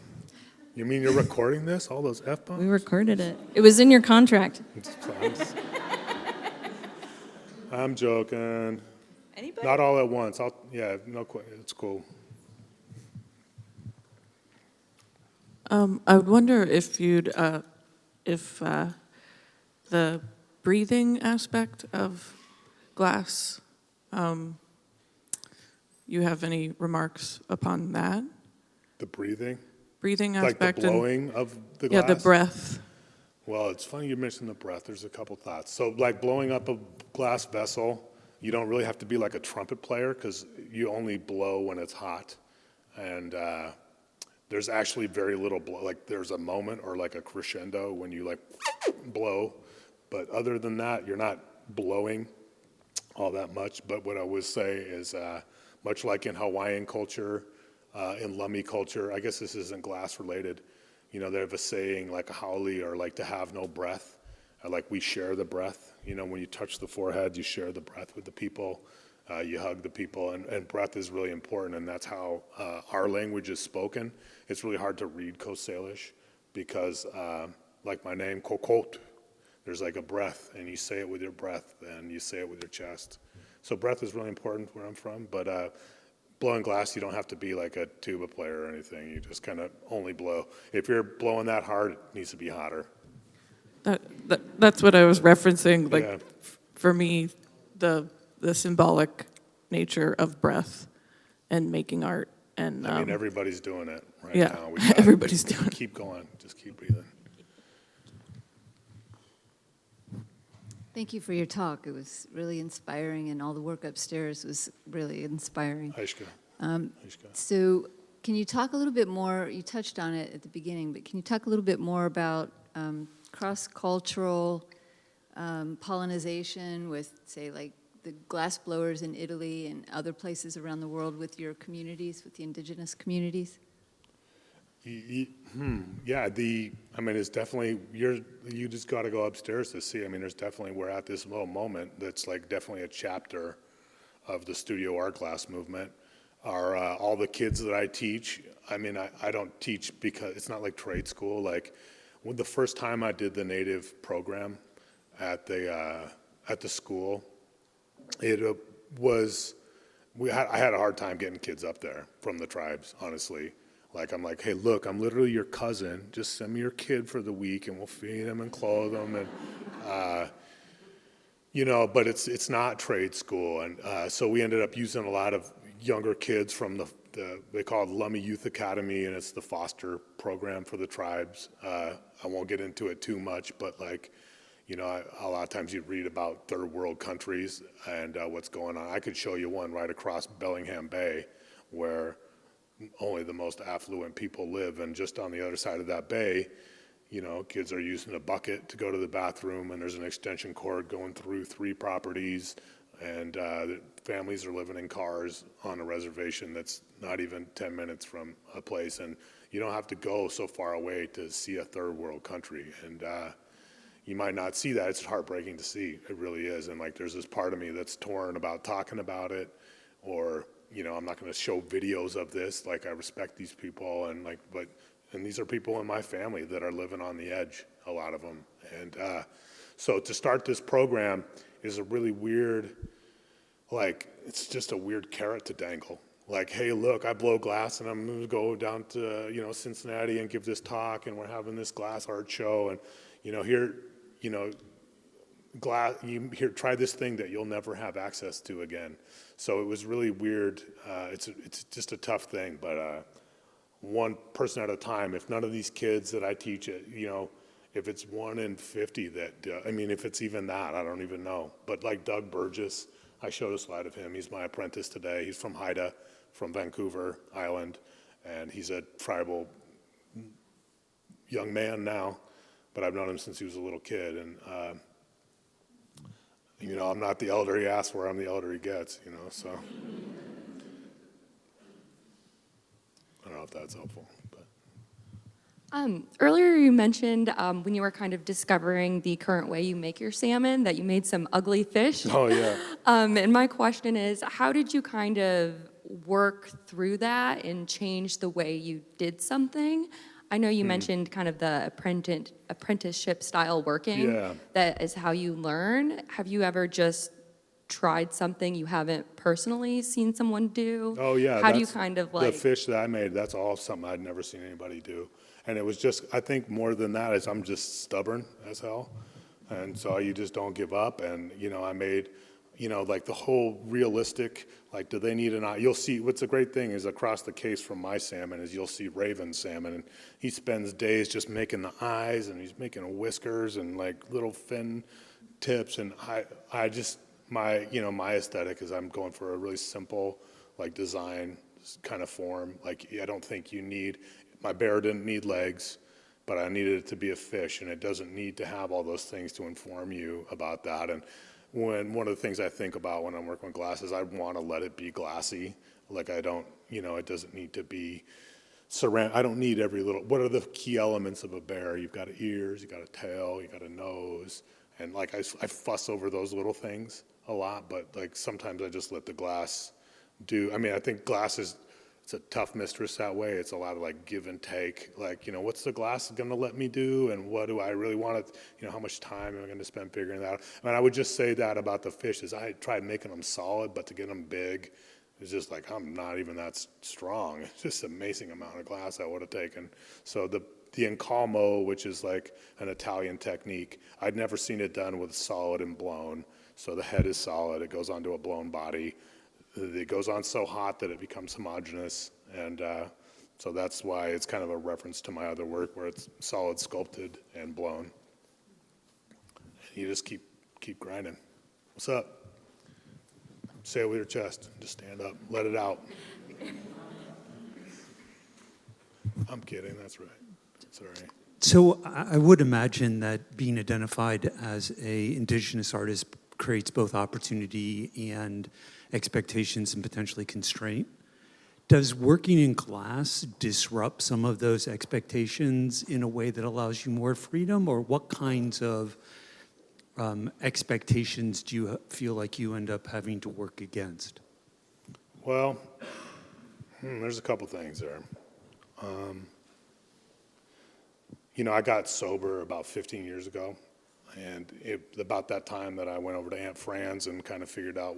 S2: You mean you're recording this, all those F-bombs?
S3: We recorded it. It was in your contract.
S2: I'm joking.
S3: Anybody?
S2: Not all at once. It's cool.
S4: I would wonder if the breathing aspect of glass, you have any remarks upon that?
S2: The breathing?
S4: Breathing
S2: Like
S4: aspect
S2: the blowing of the
S4: yeah,
S2: glass?
S4: the breath.
S2: Well, it's funny you mentioned the breath. There's a couple thoughts. So like blowing up a glass vessel, you don't really have to be like a trumpet player, because you only blow when it's hot. And there's actually very little blow. Like, there's a moment or like a crescendo when you like blow. But other than that, you're not blowing all that much. But what I would say is much like in Hawaiian culture, in Lummi culture, I guess this isn't glass related, they have a saying like a haole, or like to have no breath. Like, we share the breath. When you touch the forehead, you share the breath with the people. You hug the people, and breath is really important, and that's how our language is spoken. It's really hard to read Coast Salish because, like my name, Kokot, there's like a breath, and you say it with your breath, and you say it with your chest. So breath is really important where I'm from, but blowing glass, you don't have to be like a tuba player or anything. You just kind of only blow. If you're blowing that hard, it needs to be hotter.
S4: That's what I was referencing. Like,
S2: Yeah.
S4: for me, the symbolic nature of breath and making art, and
S2: I mean, everybody's doing it right
S4: yeah,
S2: now.
S4: everybody's doing it.
S2: Keep going. Just keep breathing.
S5: Thank you for your talk. It was really inspiring, and all the work upstairs was really inspiring.
S2: Haishka.
S5: So can you talk a little bit more, you touched on it at the beginning, but can you talk a little bit more about cross-cultural pollination with, say, like the glass blowers in Italy and other places around the world with your communities, with the indigenous communities?
S2: Yeah, I mean, it's definitely, you just got to go upstairs to see. I mean, we're at this little moment that's like definitely a chapter of the studio art glass movement. All the kids that I teach, I mean, I don't teach because it's not like trade school. Like, when the first time I did the native program at the school, it was, I had a hard time getting kids up there from the tribes, honestly. Like, I'm like, hey, look, I'm literally your cousin. Just send me your kid for the week, and we'll feed him and clothe him, and you know. But it's not trade school, and so we ended up using a lot of younger kids from they call it Lummi Youth Academy, and it's the foster program for the tribes. I won't get into it too much, but like, you know, a lot of times you read about third world countries and what's going on. I could show you one right across Bellingham Bay, where only the most affluent people live, and just on the other side of that bay, you know, kids are using a bucket to go to the bathroom, and there's an extension cord going through 3 properties, and families are living in cars on a reservation that's not even 10 minutes from a place, and you don't have to go so far away to see a third world country, and you might not see that. It's heartbreaking to see. It really is, and like, there's this part of me that's torn about talking about it, or, you know, I'm not going to show videos of this. Like, I respect these people, and like, and these are people in my family that are living on the edge, a lot of them. And so to start this program is a really weird, like, it's just a weird carrot to dangle. Like, hey, look, I blow glass, and I'm going to go down to, you know, Cincinnati and give this talk, and we're having this glass art show, and, you know, here, you know, try this thing that you'll never have access to again. So it was really weird. It's just a tough thing, but one person at a time. If none of these kids that I teach, you know, if it's 1 in 50 that, I mean, if it's even that, I don't even know. But like Doug Burgess, I showed a slide of him. He's my apprentice today. He's from Haida, from Vancouver Island, and he's a tribal young man now, but I've known him since he was a little kid. And you know, I'm not the elder he asks for, I'm the elder he gets, you know, so. I don't know if that's helpful, but.
S6: Earlier you mentioned when you were kind of discovering the current way you make your salmon, that you made some ugly fish.
S2: Oh, yeah.
S6: And my question is, how did you kind of work through that and change the way you did something? I know you mentioned kind of the apprenticeship style working.
S2: Yeah.
S6: That is how you learn. Have you ever just tried something you haven't personally seen someone do?
S2: Oh, yeah.
S6: How do you kind of like...
S2: The fish that I made, that's all something I'd never seen anybody do. And it was just, I think more than that is I'm just stubborn as hell. And so you just don't give up. And, you know, I made, you know, like the whole realistic, like, do they need an eye? You'll see, what's a great thing is across the case from my salmon is you'll see Raven's salmon. And he spends days just making the eyes, and he's making whiskers and like little fin tips. And I just, my aesthetic is I'm going for a really simple, like, design kind of form. Like, I don't think you need, my bear didn't need legs, but I needed it to be a fish, and it doesn't need to have all those things to inform you about that. And one of the things I think about when I'm working with glasses, I want to let it be glassy. Like, I don't, you know, it doesn't need to be I don't need every little, what are the key elements of a bear? You've got ears, you've got a tail, you've got a nose, and like, I fuss over those little things a lot, but like, sometimes I just let the glass do, I mean, I think glass is, it's a tough mistress that way. It's a lot of like give and take. Like, you know, what's the glass going to let me do, and what do I really want to, you know, how much time am I going to spend figuring that out? I mean, I would just say that about the fish is I tried making them solid, but to get them big, it's just like, I'm not even that strong. It's just an amazing amount of glass I would have taken. So the incalmo, which is like an Italian technique, I'd never seen it done with solid and blown. So the head is solid. It goes onto a blown body. It goes on so hot that it becomes homogeneous, and so that's why it's kind of a reference to my other work where it's solid sculpted and blown. You just keep grinding. What's up? Say it with your chest. Just stand up. Let it out. I'm kidding. That's right. It's all right.
S7: So I would imagine that being identified as an Indigenous artist creates both opportunity and expectations and potentially constraint. Does working in glass disrupt some of those expectations in a way that allows you more freedom, or what kinds of expectations do you feel like you end up having to work against?
S2: Well, there's a couple things there. I got sober about 15 years ago, and about that time that I went over to Aunt Fran's and kind of figured out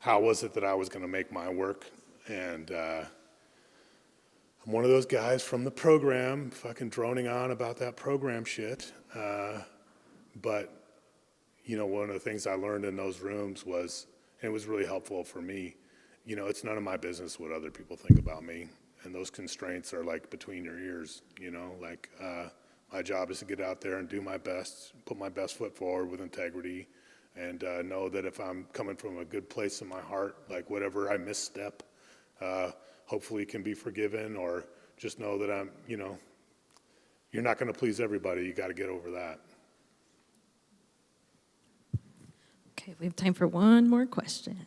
S2: how was it that I was going to make my work. And I'm one of those guys from the program, fucking droning on about that program shit. But, one of the things I learned in those rooms was, and it was really helpful for me, it's none of my business what other people think about me. And those constraints are like between your ears, my job is to get out there and do my best, put my best foot forward with integrity, and know that if I'm coming from a good place in my heart, like whatever I misstep, hopefully can be forgiven, or just know that I'm, you're not going to please everybody. You got to get over that.
S3: Okay, we have time for one more question.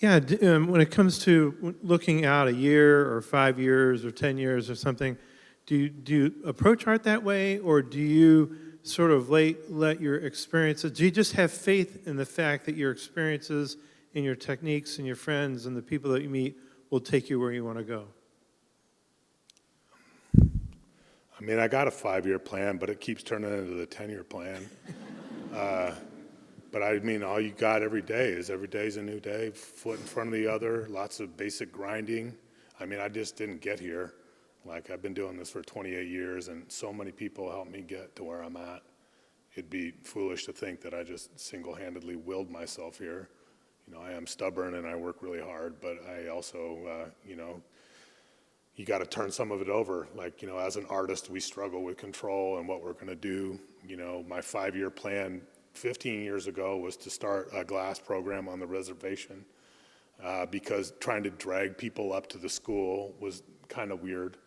S8: Yeah, when it comes to looking out a year or 5 years or 10 years or something, do you approach art that way, or do you sort of let your experiences, do you just have faith in the fact that your experiences and your techniques and your friends and the people that you meet will take you where you want to go?
S2: I mean, I got a 5-year plan, but it keeps turning into the 10-year plan. But I mean, all you got every day is a new day, foot in front of the other, lots of basic grinding. I mean, I just didn't get here. Like, I've been doing this for 28 years, and so many people helped me get to where I'm at. It'd be foolish to think that I just single-handedly willed myself here. I am stubborn and I work really hard, but I also, you got to turn some of it over. Like, as an artist, we struggle with control and what we're going to do. My 5-year plan 15 years ago was to start a glass program on the reservation, because trying to drag people up to the school was kind of weird.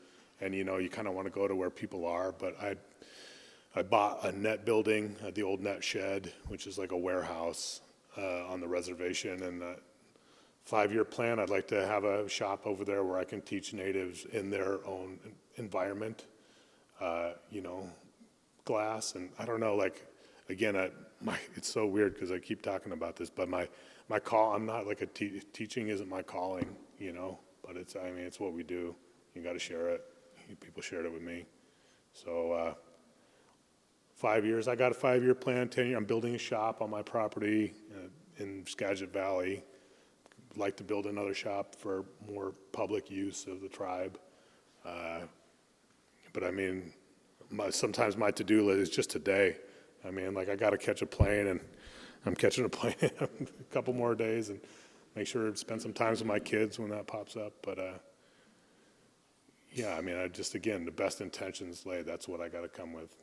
S2: And, you kind of want to go to where people are. But I bought a net building, the old net shed, which is like a warehouse on the reservation. And 5-year plan, I'd like to have a shop over there where I can teach natives in their own environment, glass. And I don't know, like, again, it's so weird because I keep talking about this, but my call, I'm not like teaching isn't my calling, but it's what we do. You got to share it. People shared it with me. So 5 years, I got a 5-year plan, 10 years. I'm building a shop on my property in Skagit Valley. I'd like to build another shop for more public use of the tribe. But I mean, sometimes my to-do list is just today. I mean, like, I got to catch a plane, and I'm catching a plane in a couple more days, and make sure to spend some time with my kids when that pops up. But yeah, I mean, again, the best intentions laid, that's what I got to come with,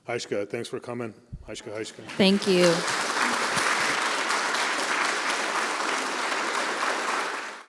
S2: Haishka, thanks for coming. Haishka.
S3: Thank you.